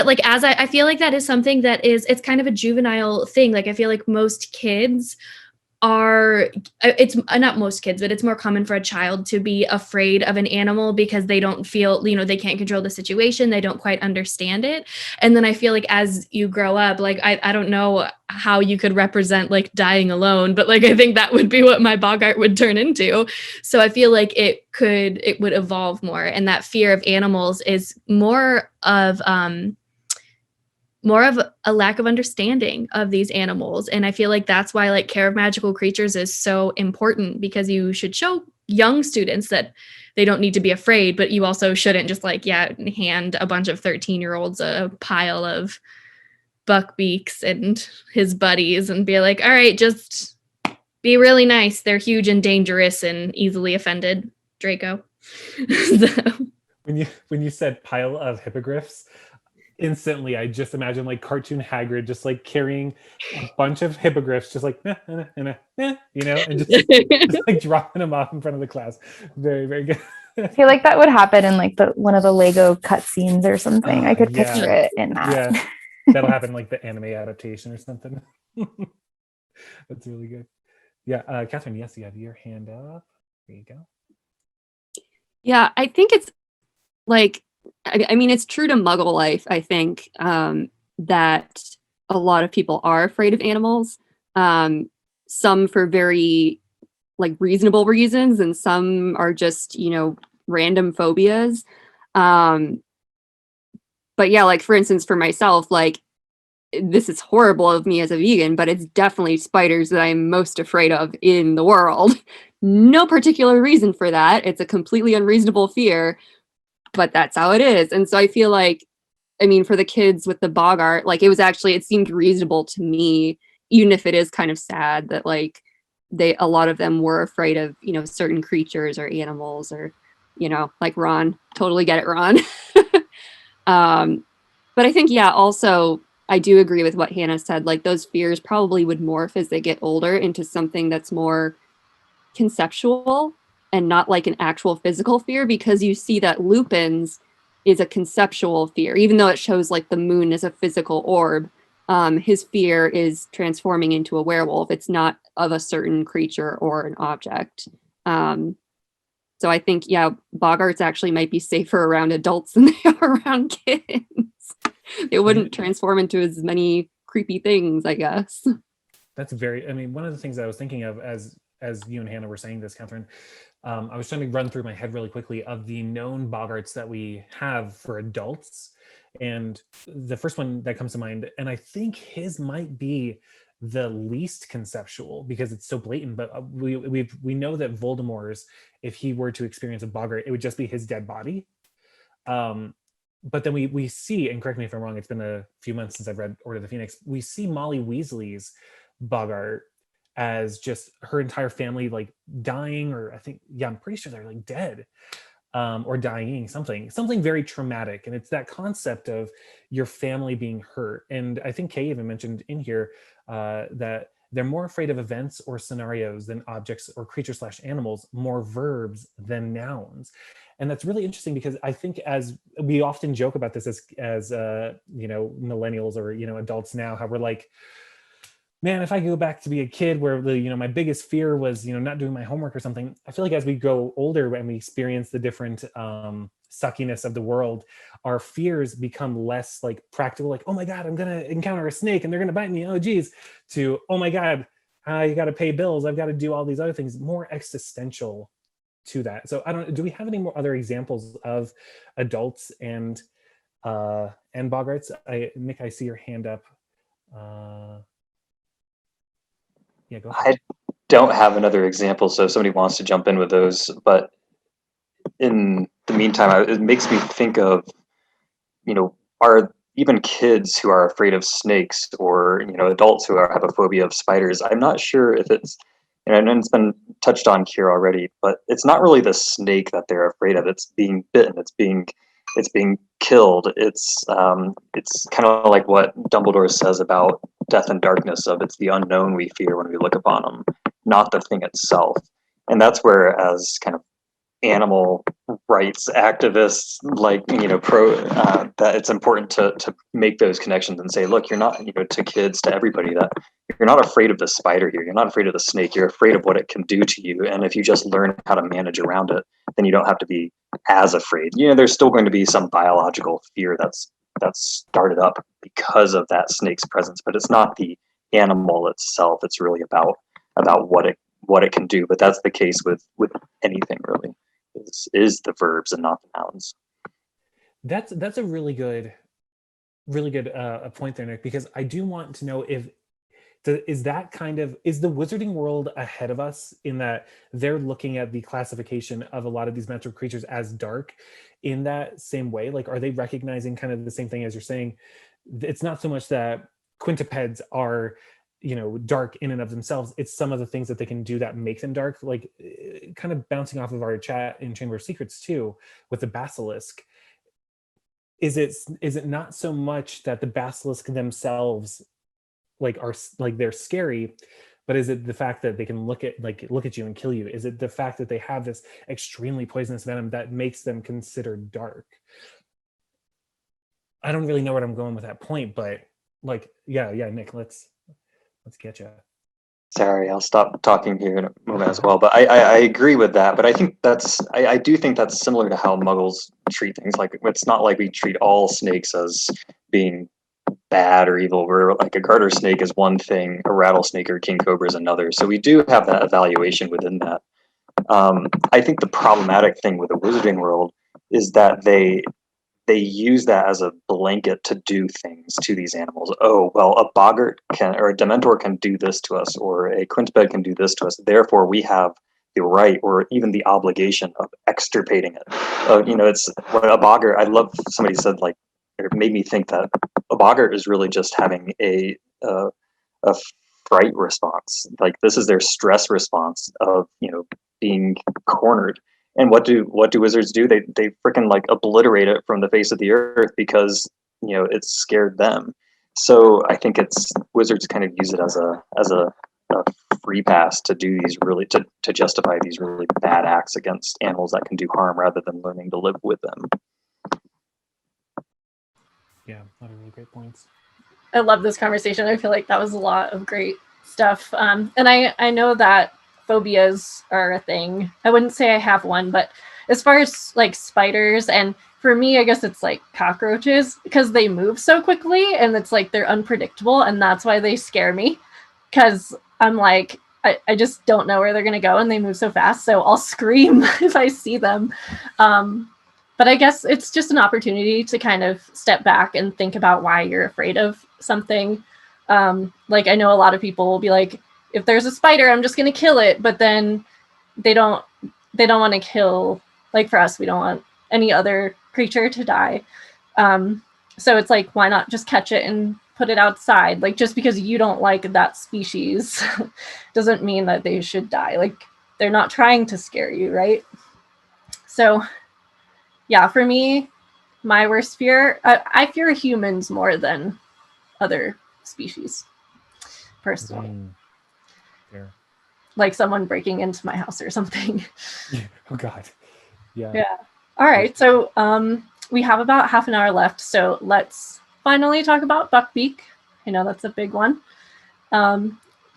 like as I feel like that is something that it's kind of a juvenile thing. Like I feel like most kids are it's not most kids, but it's more common for a child to be afraid of an animal because they don't feel, they can't control the situation, they don't quite understand it. And then I feel like as you grow up, like I don't know how you could represent like dying alone, but like I think that would be what my Boggart would turn into. So I feel like it would evolve more, and that fear of animals is more of a lack of understanding of these animals. And I feel like that's why like Care of Magical Creatures is so important, because you should show young students that they don't need to be afraid, but you also shouldn't just like, hand a bunch of 13-year-olds a pile of Buckbeaks and his buddies and be like, all right, just be really nice. They're huge and dangerous and easily offended, Draco. So. When you said pile of hippogriffs, instantly I just imagine like cartoon Hagrid just like carrying a bunch of hippogriffs, just like and just like dropping them off in front of the class. Very, very good. I feel like that would happen in like one of the Lego cutscenes or something. I could picture it in that. Yeah, that'll happen like the anime adaptation or something. That's really good. Yeah, Catherine, yes, you have your hand up. There you go. Yeah, I think it's like, I mean, it's true to Muggle life, I think, that a lot of people are afraid of animals. Some for very like reasonable reasons, and some are just, random phobias. But yeah, like for instance, for myself, like this is horrible of me as a vegan, but it's definitely spiders that I'm most afraid of in the world. No particular reason for that. It's a completely unreasonable fear, but that's how it is. And so I feel like, I mean, for the kids with the Boggart, like it seemed reasonable to me, even if it is kind of sad that like a lot of them were afraid of, certain creatures or animals, or, like Ron. Totally get it, Ron. But I think, also I do agree with what Hannah said. Like those fears probably would morph as they get older into something that's more conceptual and not like an actual physical fear, because you see that Lupin's is a conceptual fear, even though it shows like the moon is a physical orb. His fear is transforming into a werewolf. It's not of a certain creature or an object. So I think, Boggarts actually might be safer around adults than they are around kids. They wouldn't transform into as many creepy things, I guess. That's one of the things I was thinking of as you and Hannah were saying this, Catherine, I was trying to run through my head really quickly of the known Boggarts that we have for adults. And the first one that comes to mind, and I think his might be the least conceptual because it's so blatant, but we know that Voldemort's, if he were to experience a Boggart, it would just be his dead body. But then we see, and correct me if I'm wrong, it's been a few months since I've read Order of the Phoenix, we see Molly Weasley's Boggart as just her entire family like dying, or I'm pretty sure they're like dead, or dying, something very traumatic. And it's that concept of your family being hurt. And I think Kay even mentioned in here that they're more afraid of events or scenarios than objects or creatures/animals, more verbs than nouns. And that's really interesting because I think, as we often joke about this as millennials or adults now, how we're like, man, if I go back to be a kid where my biggest fear was not doing my homework or something, I feel like as we grow older and we experience the different suckiness of the world, our fears become less like practical, like, oh my God, I'm gonna encounter a snake and they're gonna bite me, oh geez, to, oh my God, I gotta pay bills, I've got to do all these other things, more existential to that. So do we have any more other examples of adults and Boggarts? Nick, I see your hand up. Yeah, go ahead. I don't have another example, so if somebody wants to jump in with those, but in the meantime, it makes me think of, are even kids who are afraid of snakes, or adults who have a phobia of spiders, I'm not sure if it's and it's been touched on here already, but it's not really the snake that they're afraid of. It's being bitten. It's being killed. It's kind of like what Dumbledore says about death and darkness. Of it's the unknown we fear when we look upon them, not the thing itself. And that's where, as kind of animal rights activists, like that it's important to make those connections and say, look, you're not, to kids, to everybody, that you're not afraid of the spider here, you're not afraid of the snake, you're afraid of what it can do to you, and if you just learn how to manage around it, then you don't have to be as afraid. There's still going to be some biological fear that's started up because of that snake's presence, but it's not the animal itself. It's really about what it can do. But that's the case with anything, really. Is the verbs and not the nouns. That's a really good point there, Nick, because I do want to know if is the wizarding world ahead of us in that they're looking at the classification of a lot of these magical creatures as dark in that same way? Like, are they recognizing kind of the same thing as you're saying? It's not so much that quintupeds are dark in and of themselves, it's some of the things that they can do that make them dark, like kind of bouncing off of our chat in Chamber of Secrets too with the basilisk. Is it not so much that the basilisk themselves are they're scary, but is it the fact that they can look at you and kill you? Is it the fact that they have this extremely poisonous venom that makes them considered dark? I don't really know where I'm going with that point, but yeah, Nick, let's get you. Sorry, I'll stop talking here in a moment as well. But I agree with that. But I think I do think that's similar to how Muggles treat things. Like, it's not like we treat all snakes as being bad or evil. Where like a garter snake is one thing, a rattlesnake or king cobra is another. So we do have that evaluation within that. I think the problematic thing with the wizarding world is that they use that as a blanket to do things to these animals. Oh, well, a boggart or a dementor can do this to us, or a quintuped can do this to us. Therefore, we have the right or even the obligation of extirpating it. It's what a boggart. I love somebody said, like, it made me think that a boggart is really just having a fright response. Like, this is their stress response of being cornered. And what do wizards do? They freaking like obliterate it from the face of the earth because it's scared them. So I think wizards kind of use it as a free pass to do these really to justify these really bad acts against animals that can do harm rather than learning to live with them. Yeah, a lot of really great points. I love this conversation. I feel like that was a lot of great stuff. And I know that phobias are a thing. I wouldn't say I have one, but as far as like spiders, and for me, I guess it's like cockroaches, because they move so quickly and it's like they're unpredictable, and that's why they scare me, because I'm like, I just don't know where they're gonna go and they move so fast, so I'll scream if I see them. But I guess it's just an opportunity to kind of step back and think about why you're afraid of something. Like, I know a lot of people will be like, if there's a spider, I'm just going to kill it. But then they don't want to kill, like for us, we don't want any other creature to die. So it's like, why not just catch it and put it outside? Like, just because you don't like that species doesn't mean that they should die. Like, they're not trying to scare you, right? So yeah, for me, my worst fear, I fear humans more than other species, personally. Fair. Like someone breaking into my house or something. Yeah. Oh God. Yeah. Yeah. All right. So we have about half an hour left. So let's finally talk about Buckbeak. I know that's a big one.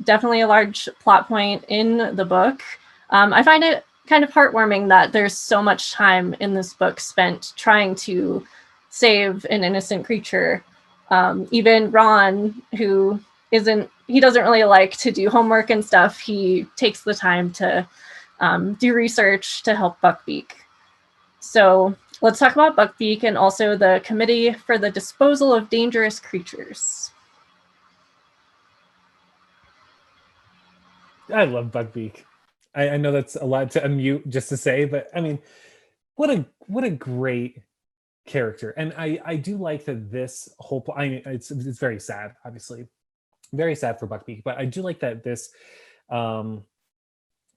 Definitely a large plot point in the book. I find it kind of heartwarming that there's so much time in this book spent trying to save an innocent creature. Even Ron, who he doesn't really like to do homework and stuff, he takes the time to do research to help Buckbeak. So let's talk about Buckbeak and also the Committee for the Disposal of Dangerous Creatures. I love Buckbeak. I know that's a lot to unmute just to say, but I mean, what a great character. And I do like that this whole it's very sad, obviously very sad for Buckbeak, but I do like that this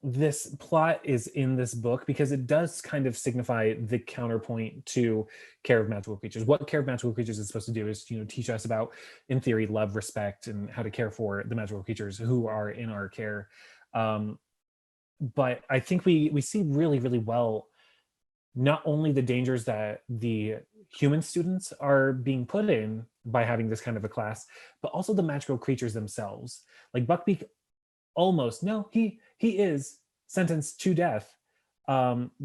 this plot is in this book because it does kind of signify the counterpoint to Care of Magical Creatures. What Care of Magical Creatures is supposed to do is, teach us about, in theory, love, respect, and how to care for the magical creatures who are in our care. But I think we see really, really well not only the dangers that the human students are being put in by having this kind of a class, but also the magical creatures themselves. Like Buckbeak he is sentenced to death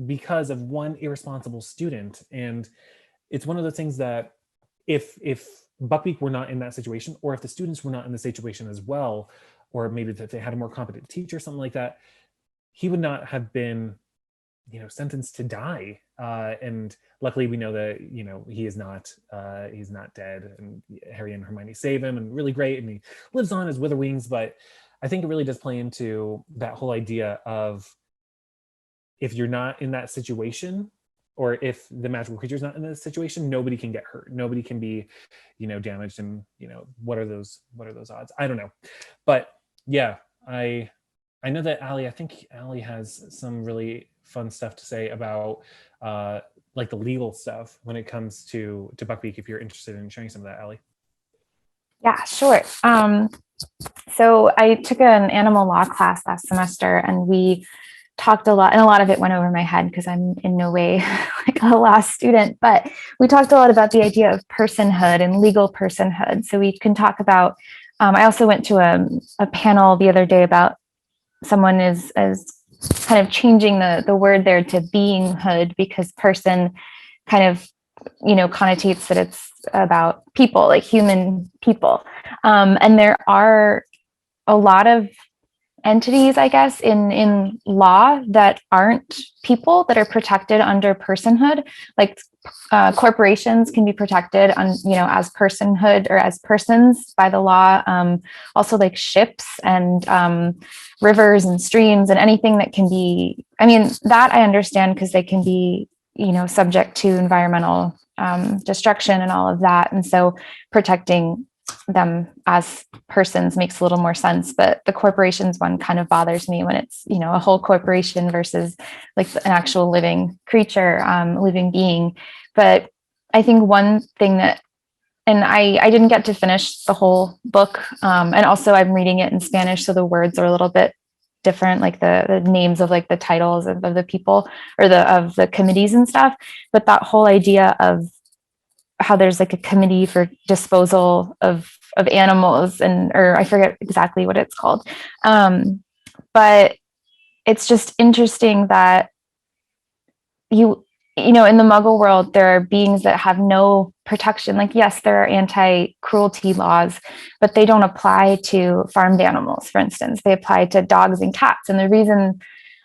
because of one irresponsible student. And it's one of the things that if Buckbeak were not in that situation, or if the students were not in the situation as well, or maybe that they had a more competent teacher, something like that, he would not have been, sentenced to die. And luckily we know that, he is not, he's not dead, and Harry and Hermione save him, and really great. And he lives on as Witherwings. But I think it really does play into that whole idea of, if you're not in that situation, or if the magical creature's not in this situation, nobody can get hurt. Nobody can be, damaged. And, what are those odds? I don't know. But yeah, I know that I think Allie has some really fun stuff to say about like the legal stuff when it comes to Buckbeak, if you're interested in sharing some of that, Allie. Yeah, sure. So I took an animal law class last semester, and we talked a lot, and a lot of it went over my head because I'm in no way like a law student, but we talked a lot about the idea of personhood and legal personhood. So we can talk about, I also went to a panel the other day about someone is kind of changing the word there to beinghood, because person kind of, connotates that it's about people, like human people. And there are a lot of entities, I guess, in law that aren't people, that are protected under personhood. Like corporations can be protected on, as personhood or as persons by the law. Also like ships and rivers and streams and anything that can be, that I understand, because they can be, subject to environmental destruction and all of that. And so protecting them as persons makes a little more sense. But the corporations one kind of bothers me when it's, a whole corporation versus like an actual living creature, living being. But I think one thing that, and I didn't get to finish the whole book. And also I'm reading it in Spanish, so the words are a little bit different, like the names of like the titles of the people or of the committees and stuff. But that whole idea of how there's like a committee for disposal of animals, or I forget exactly what it's called. But it's just interesting that in the Muggle world, there are beings that have no protection. Like, yes, there are anti-cruelty laws, but they don't apply to farmed animals, for instance. They apply to dogs and cats. And the reason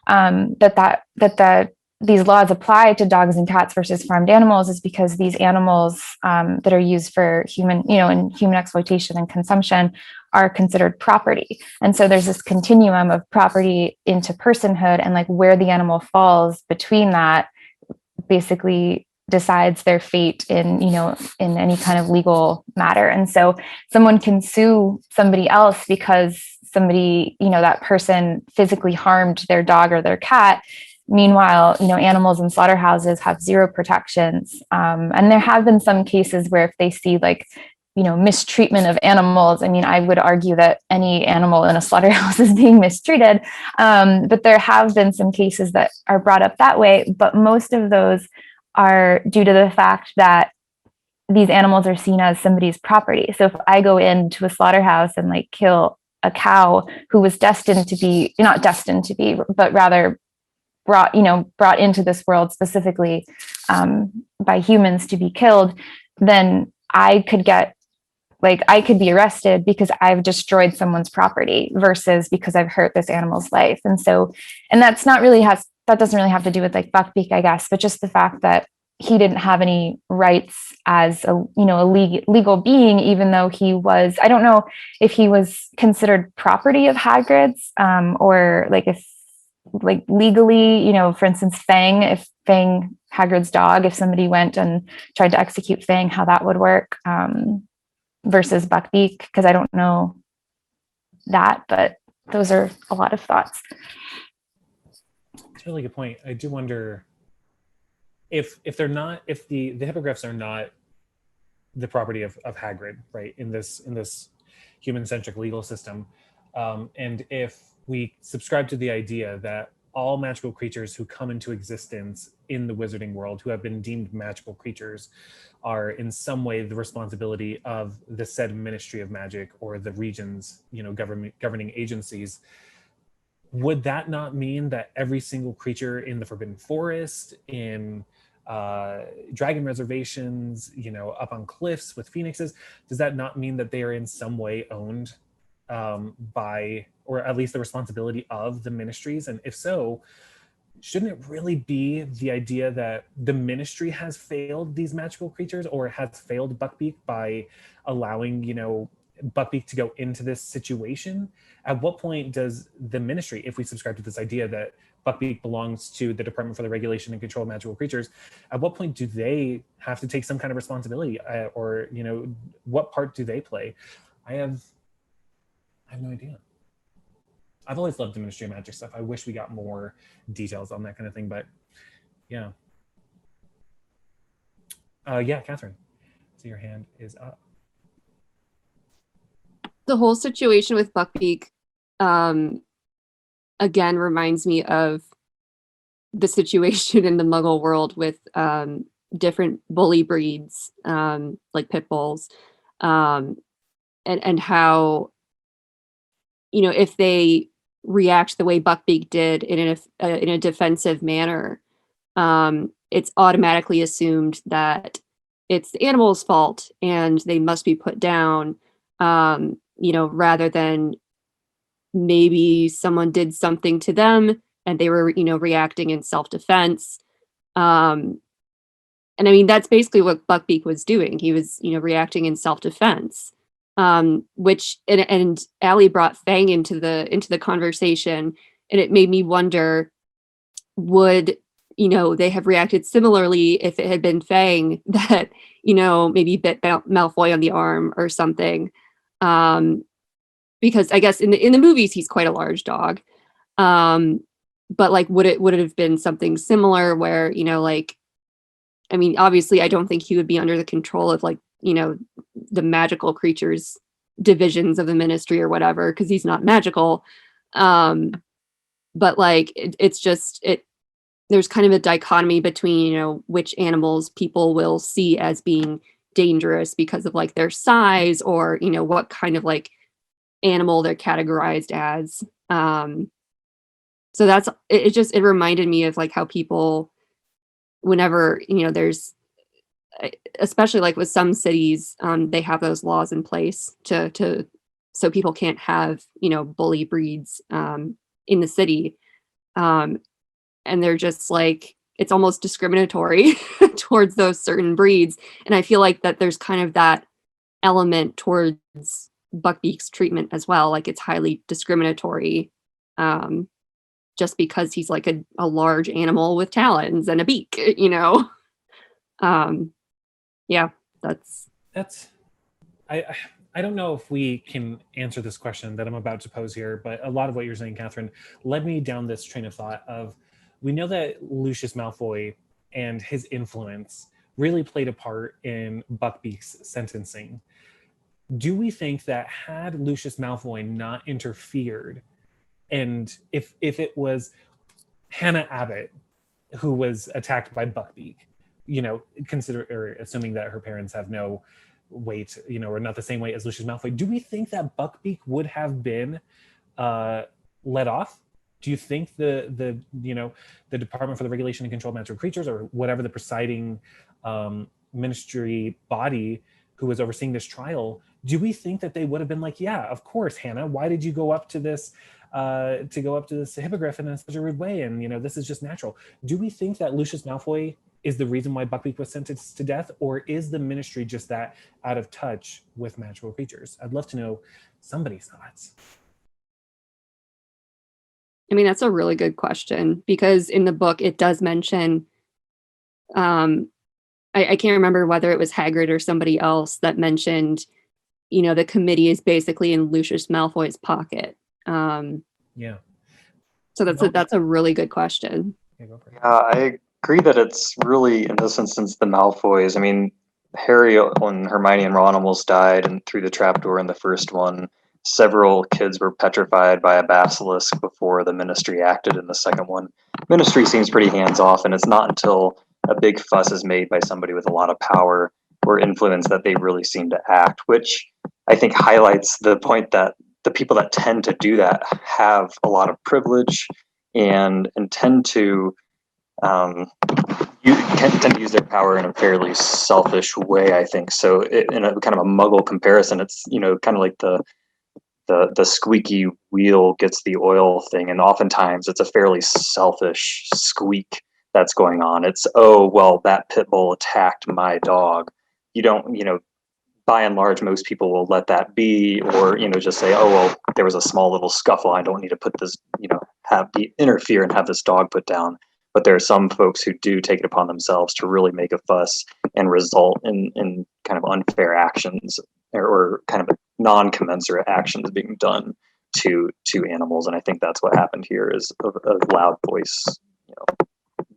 that these laws apply to dogs and cats versus farmed animals is because these animals that are used for human, in human exploitation and consumption are considered property. And so there's this continuum of property into personhood, and like where the animal falls between that basically decides their fate in any kind of legal matter. And so someone can sue somebody else because somebody, that person physically harmed their dog or their cat. Meanwhile, animals in slaughterhouses have zero protections. And there have been some cases where if they see like, mistreatment of animals, I would argue that any animal in a slaughterhouse is being mistreated. But there have been some cases that are brought up that way. But most of those are due to the fact that these animals are seen as somebody's property. So if I go into a slaughterhouse and like kill a cow who was not destined to be, but rather brought into this world specifically by humans to be killed, then I could be arrested because I've destroyed someone's property versus because I've hurt this animal's life. And that doesn't really have to do with like Buckbeak, I guess, but just the fact that he didn't have any rights as a legal being, even though he was, I don't know if he was considered property of Hagrid's, or like if like legally, for instance, Fang, Hagrid's dog, if somebody went and tried to execute Fang, how that would work, versus Buckbeak, because I don't know that, but those are a lot of thoughts. It's a really good point. I do wonder if they're not, if the hippogriffs are not the property of Hagrid, right? In this human-centric legal system, and if we subscribe to the idea that all magical creatures who come into existence in the wizarding world, who have been deemed magical creatures, are in some way the responsibility of the said Ministry of Magic or the region's, governing agencies, would that not mean that every single creature in the Forbidden Forest, in dragon reservations, up on cliffs with phoenixes, does that not mean that they are in some way owned by, or at least the responsibility of, the ministries? And if so, shouldn't it really be the idea that the ministry has failed these magical creatures, or has failed Buckbeak by allowing, Buckbeak to go into this situation? At what point does the ministry, if we subscribe to this idea that Buckbeak belongs to the Department for the Regulation and Control of Magical Creatures, at what point do they have to take some kind of responsibility, or what part do they play? I have no idea. I've always loved the Ministry of Magic stuff. I wish we got more details on that kind of thing, but yeah. Yeah, Catherine. So your hand is up. The whole situation with Buckbeak, again, reminds me of the situation in the Muggle world with different bully breeds, like pit bulls, and how, if they react the way Buckbeak did in a defensive manner, it's automatically assumed that it's the animal's fault and they must be put down, rather than maybe someone did something to them and they were, reacting in self-defense. And I mean, that's basically what Buckbeak was doing. He was, reacting in self-defense. Which and Allie brought Fang into the conversation, and it made me wonder, would they have reacted similarly if it had been Fang that maybe bit Malfoy on the arm or something? Because I guess in the movies he's quite a large dog, but like would it have been something similar where I mean, obviously I don't think he would be under the control of the magical creatures divisions of the ministry or whatever, because he's not magical, but it's just there's kind of a dichotomy between which animals people will see as being dangerous because of their size, or what kind of animal they're categorized as. So that's it reminded me of how people, whenever there's, especially with some cities, they have those laws in place to so people can't have bully breeds in the city, and they're just it's almost discriminatory towards those certain breeds. And I feel that there's kind of that element towards Buckbeak's treatment as well. It's highly discriminatory, just because he's a large animal with talons and a beak, yeah, that's I don't know if we can answer this question that I'm about to pose here, but a lot of what you're saying, Catherine, led me down this train of thought of, we know that Lucius Malfoy and his influence really played a part in Buckbeak's sentencing. Do we think that had Lucius Malfoy not interfered, and if it was Hannah Abbott who was attacked by Buckbeak, assuming that her parents have no weight, or not the same weight as Lucius Malfoy, do we think that Buckbeak would have been let off? Do you think the Department for the Regulation and Control of Magical Creatures, or whatever the presiding ministry body who was overseeing this trial, do we think that they would have been yeah, of course, Hannah, why did you go up to this hippogriff in such a rude way, and this is just natural? Do we think that Lucius Malfoy is the reason why Buckbeak was sentenced to death, or is the ministry just that out of touch with magical creatures? I'd love to know somebody's thoughts. I mean, that's a really good question, because in the book it does mention, I can't remember whether it was Hagrid or somebody else that mentioned, the committee is basically in Lucius Malfoy's pocket. Yeah. So that's a really good question. Yeah, go for it. I agree that it's really, in this instance, the Malfoys. I mean, Harry and Hermione and Ron almost died and through the trapdoor in the first one. Several kids were petrified by a basilisk before the Ministry acted in the second one. Ministry seems pretty hands-off, and it's not until a big fuss is made by somebody with a lot of power or influence that they really seem to act, which I think highlights the point that the people that tend to do that have a lot of privilege and tend to tend to use their power in a fairly selfish way, I think. So in a kind of a Muggle comparison, it's, kind of like the squeaky wheel gets the oil thing, and oftentimes it's a fairly selfish squeak that's going on. It's, oh, well, that pit bull attacked my dog. You don't, by and large, most people will let that be, or, just say, oh, well, there was a small little scuffle. I don't need to put this, interfere and have this dog put down. But there are some folks who do take it upon themselves to really make a fuss and result in kind of unfair actions or kind of non-commensurate actions being done to animals. And I think that's what happened here is a loud voice,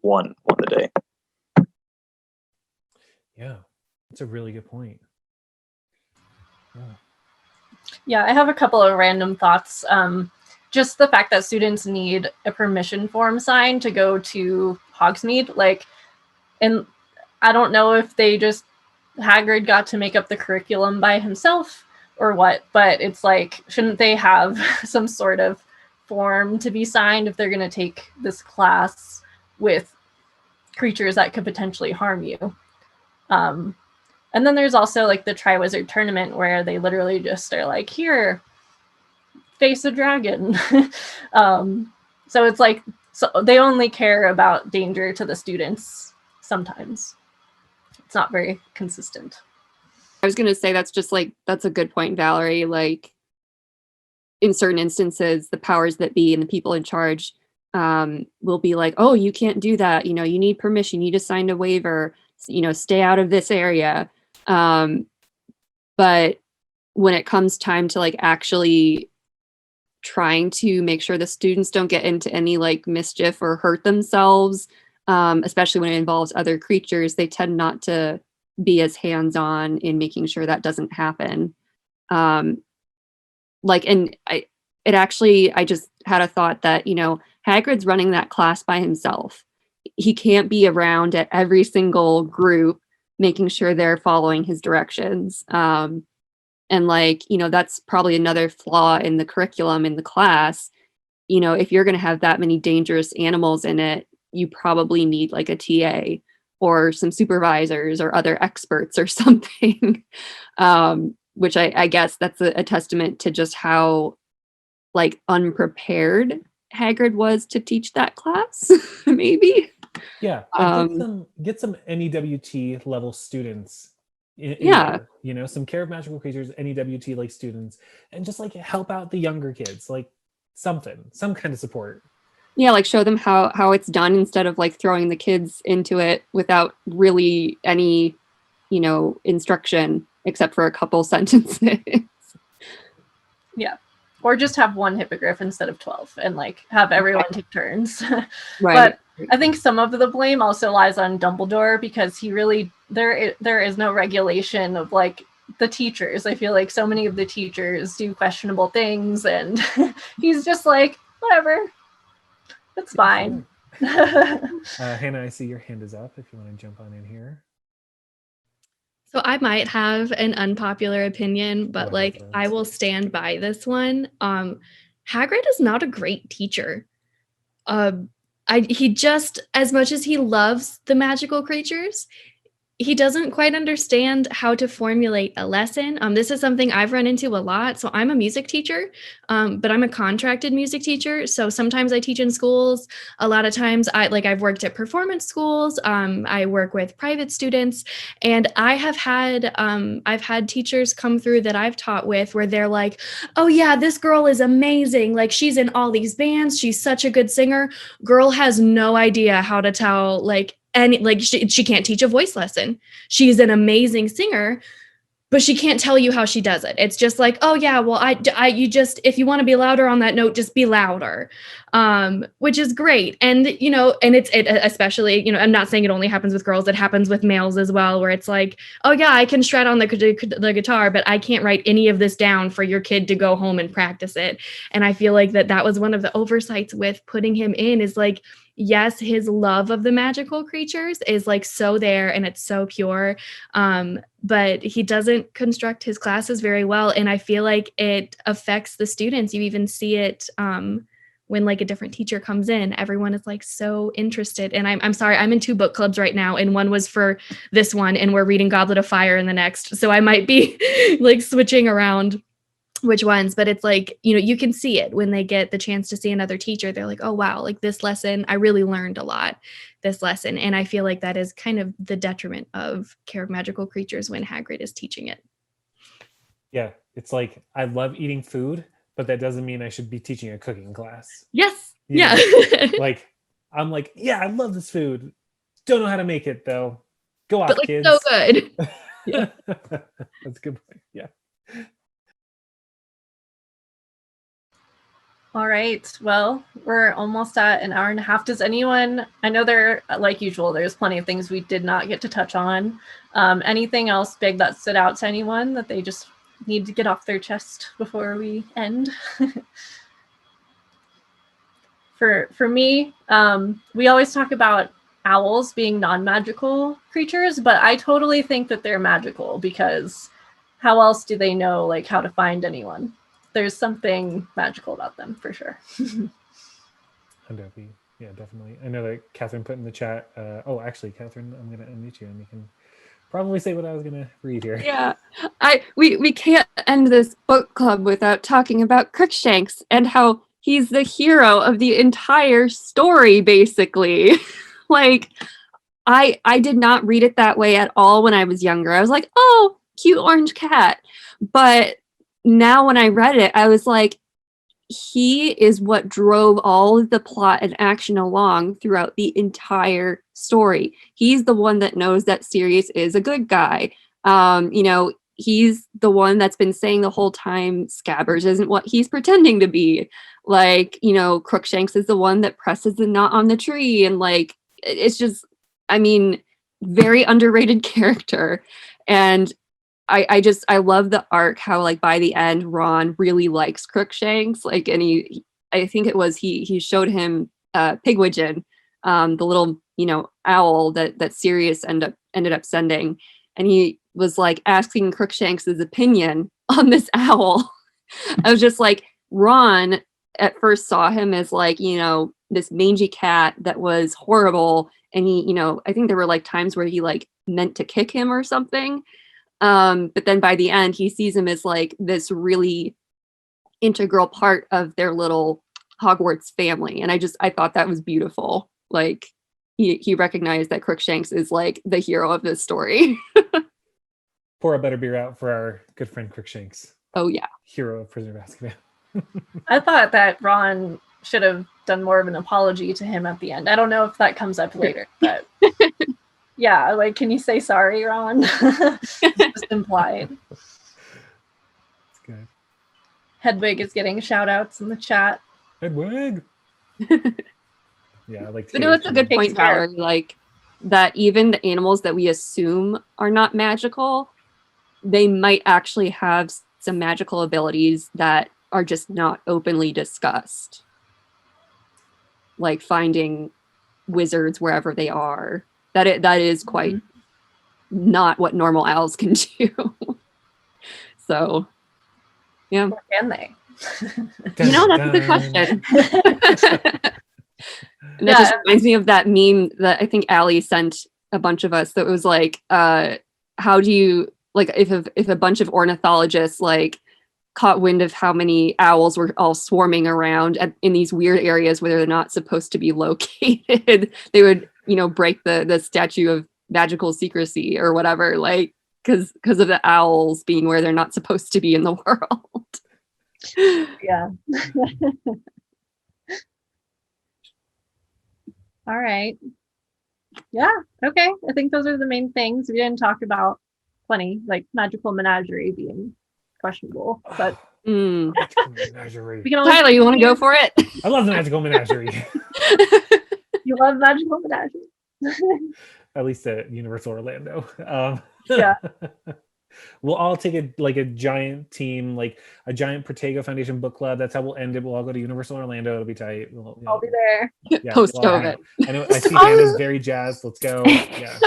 won the day. Yeah, that's a really good point. Yeah, I have a couple of random thoughts. Just the fact that students need a permission form signed to go to Hogsmeade, and I don't know if Hagrid got to make up the curriculum by himself or what, but it's shouldn't they have some sort of form to be signed if they're going to take this class with creatures that could potentially harm you? And then there's also the Triwizard Tournament where they literally just are here, face a dragon. So it's so they only care about danger to the students sometimes. It's not very consistent. I was going to say that's a good point, Valerie. In certain instances, the powers that be and the people in charge will be oh, you can't do that. You need permission. You need to sign a waiver. Stay out of this area. But when it comes time to actually trying to make sure the students don't get into any mischief or hurt themselves, especially when it involves other creatures, they tend not to be as hands-on in making sure that doesn't happen. I just had a thought that, Hagrid's running that class by himself. He can't be around at every single group making sure they're following his directions. And that's probably another flaw in the curriculum in the class. If you're going to have that many dangerous animals in it, you probably need a TA or some supervisors or other experts or something. Which I guess that's a testament to just how unprepared Hagrid was to teach that class, maybe. Yeah, get some NEWT level students. Some Care of Magical Creatures NEWT students, and just help out the younger kids, some kind of support. Yeah, show them how it's done instead of throwing the kids into it without really any, instruction except for a couple sentences. Yeah. Or just have one hippogriff instead of 12 and have everyone take turns. Right. But I think some of the blame also lies on Dumbledore because he really there is no regulation of the teachers. I feel so many of the teachers do questionable things and he's just whatever. It's fine. Hannah, I see your hand is up if you want to jump on in here. So I might have an unpopular opinion, but I will stand by this one. Hagrid is not a great teacher. He just, as much as he loves the magical creatures, he doesn't quite understand how to formulate a lesson. This is something I've run into a lot. So I'm a music teacher, but I'm a contracted music teacher. So sometimes I teach in schools. A lot of times I've worked at performance schools. I work with private students, and I've had teachers come through that I've taught with where they're oh yeah, this girl is amazing. She's in all these bands. She's such a good singer. Girl has no idea how to tell and she can't teach a voice lesson. She's an amazing singer, but she can't tell you how she does it. It's just like, oh yeah, well, you just, if you want to be louder on that note, just be louder, which is great. And, you know, and it especially, you know, I'm not saying it only happens with girls, it happens with males as well, where it's like, oh yeah, I can shred on the guitar, but I can't write any of this down for your kid to go home and practice it. And I feel like that was one of the oversights with putting him in, is like, yes, his love of the magical creatures is like so there and it's so pure. But he doesn't construct his classes very well. And I feel like it affects the students. You even see it when like a different teacher comes in, everyone is like so interested. And I'm sorry, I'm in 2 book clubs right now. And one was for this one and we're reading Goblet of Fire in the next. So I might be like switching around which ones, but it's like, you know, you can see it when they get the chance to see another teacher. They're like, oh wow, like this lesson, I really learned a lot this lesson. And I feel like that is kind of the detriment of Care of Magical Creatures when Hagrid is teaching it. Yeah, it's like, I love eating food, but that doesn't mean I should be teaching a cooking class. Yes. You Yeah. know? Like, I'm like, yeah, I love this food. Don't know how to make it though. Go off, But like kids. so good. Yeah. That's a good point. Yeah. All right. Well, we're almost at an hour and a half. Does anyone, I know there, like usual, there's plenty of things we did not get to touch on. Anything else big that stood out to anyone that they just need to get off their chest before we end? For me, we always talk about owls being non-magical creatures, but I totally think that they're magical, because how else do they know like how to find anyone? There's something magical about them for sure. Yeah, definitely. I know that Catherine put in the chat. Oh, actually, Catherine, I'm gonna unmute you and you can probably say what I was gonna read here. Yeah, we can't end this book club without talking about Crookshanks and how he's the hero of the entire story, basically. Like, I did not read it that way at all when I was younger. I was like, oh, cute orange cat. But now when I read it, I was like, he is what drove all of the plot and action along throughout the entire story. He's the one that knows that Sirius is a good guy. You know, he's the one that's been saying the whole time Scabbers isn't what he's pretending to be. Like, you know, Crookshanks is the one that presses the knot on the tree. And like, it's just, I mean, very underrated character. And I love the arc, how like by the end Ron really likes Crookshanks, like, and I think it was he showed him Pigwidgeon, the little, you know, owl that Sirius ended up sending, and he was like asking Crookshanks' opinion on this owl. I was just like, Ron at first saw him as like, you know, this mangy cat that was horrible, and he, you know, I think there were like times where he like meant to kick him or something. But then by the end, he sees him as like this really integral part of their little Hogwarts family. And I thought that was beautiful. Like he recognized that Crookshanks is like the hero of this story. Pour a better beer out for our good friend Crookshanks. Oh yeah. Hero of Prisoner of Azkaban. I thought that Ron should have done more of an apology to him at the end. I don't know if that comes up later, but yeah, like, can you say sorry, Ron? Just implied. That's good. Hedwig is getting shout outs in the chat. Hedwig. Yeah, I like to. But no, it's a good point, Valerie. Like that even the animals that we assume are not magical, they might actually have some magical abilities that are just not openly discussed. Like finding wizards wherever they are. That is quite not what normal owls can do. So, yeah. Or can they? You know, that's a good question. And that just reminds me of that meme that I think Allie sent a bunch of us that was like, how do you, like, if a bunch of ornithologists like caught wind of how many owls were all swarming around in these weird areas where they're not supposed to be located, they would, you know, break the statute of magical secrecy or whatever, like because of the owls being where they're not supposed to be in the world. Yeah. All right. Yeah. Okay. I think those are the main things. We didn't talk about funny, like magical menagerie being questionable, but Magical menagerie. we can always Tyler, you want to go for it? I love the magical menagerie. You love magical menagerie. At least at Universal Orlando. Yeah. We'll all take a giant team, like a giant Protego Foundation Book Club. That's how we'll end it. We'll all go to Universal Orlando. It'll be tight. I'll be there. Yeah, Post we'll all COVID. hang. I know. I see Hannah's very jazzed. Let's go. Yeah.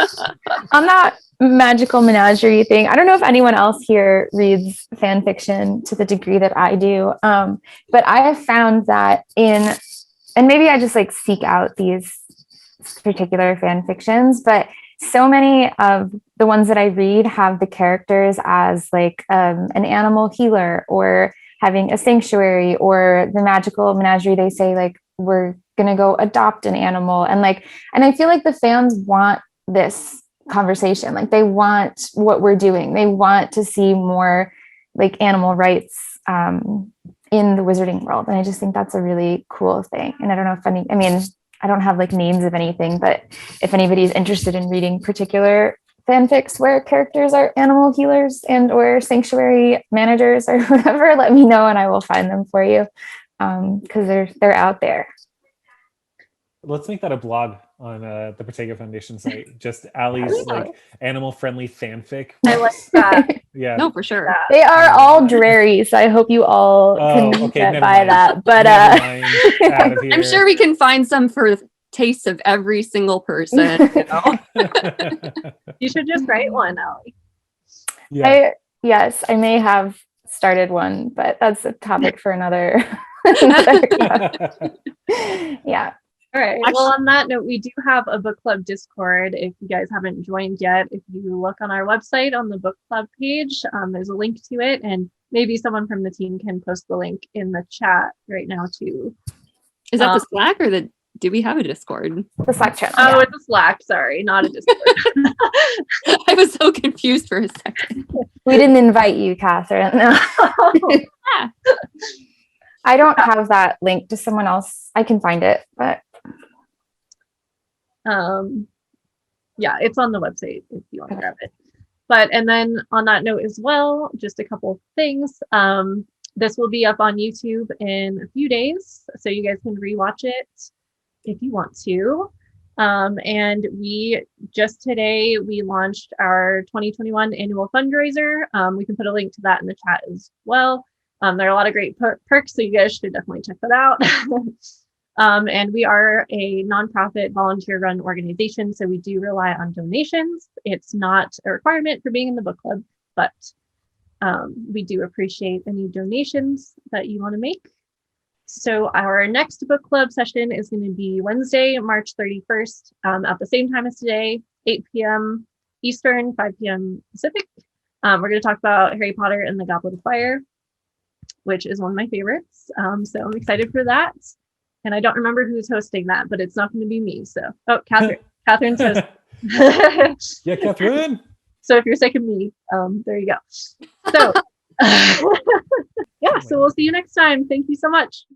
On that magical menagerie thing, I don't know if anyone else here reads fan fiction to the degree that I do, but I have found that and maybe I just like seek out these particular fan fictions, but so many of the ones that I read have the characters as like an animal healer, or having a sanctuary, or the magical menagerie. They say like, we're going to go adopt an animal. And I feel like the fans want this conversation. Like they want what we're doing. They want to see more like animal rights in the wizarding world. And I just think that's a really cool thing. And I don't know if I don't have like names of anything, but if anybody's interested in reading particular fanfics where characters are animal healers and or sanctuary managers or whatever, let me know and I will find them for you, because they're out there. Let's make that a blog on the Protego Foundation site. Just Allie's like animal friendly fanfic. I like that. Yeah. No, for sure. They are all dreary, so I hope you all can get by that. But I'm sure we can find some for tastes of every single person. You know? You should just write one, Allie. Yeah. Yes, I may have started one, but that's a topic for another. Yeah. All right. Well, on that note, we do have a book club Discord. If you guys haven't joined yet, if you look on our website on the book club page, there's a link to it, and maybe someone from the team can post the link in the chat right now too. Is that the Slack or do we have a Discord? The Slack channel. Oh, it's a Slack. Sorry, not a Discord. I was so confused for a second. We didn't invite you, Catherine. No. I don't have that link to someone else. I can find it, but yeah, it's on the website if you want to grab it. But and then on that note as well, just a couple of things. This will be up on YouTube in a few days, so you guys can rewatch it if you want to. And we just today we launched our 2021 annual fundraiser. We can put a link to that in the chat as well. There are a lot of great perks, so you guys should definitely check that out. And we are a nonprofit volunteer-run organization, so we do rely on donations. It's not a requirement for being in the book club, but we do appreciate any donations that you want to make. So our next book club session is going to be Wednesday, March 31st, at the same time as today, 8 p.m. Eastern, 5 p.m. Pacific. We're going to talk about Harry Potter and the Goblet of Fire, which is one of my favorites. So I'm excited for that. And I don't remember who's hosting that, but it's not going to be me. So, Catherine. Catherine's hosting. Yeah, Catherine. So if you're sick of me, there you go. So, yeah, so we'll see you next time. Thank you so much.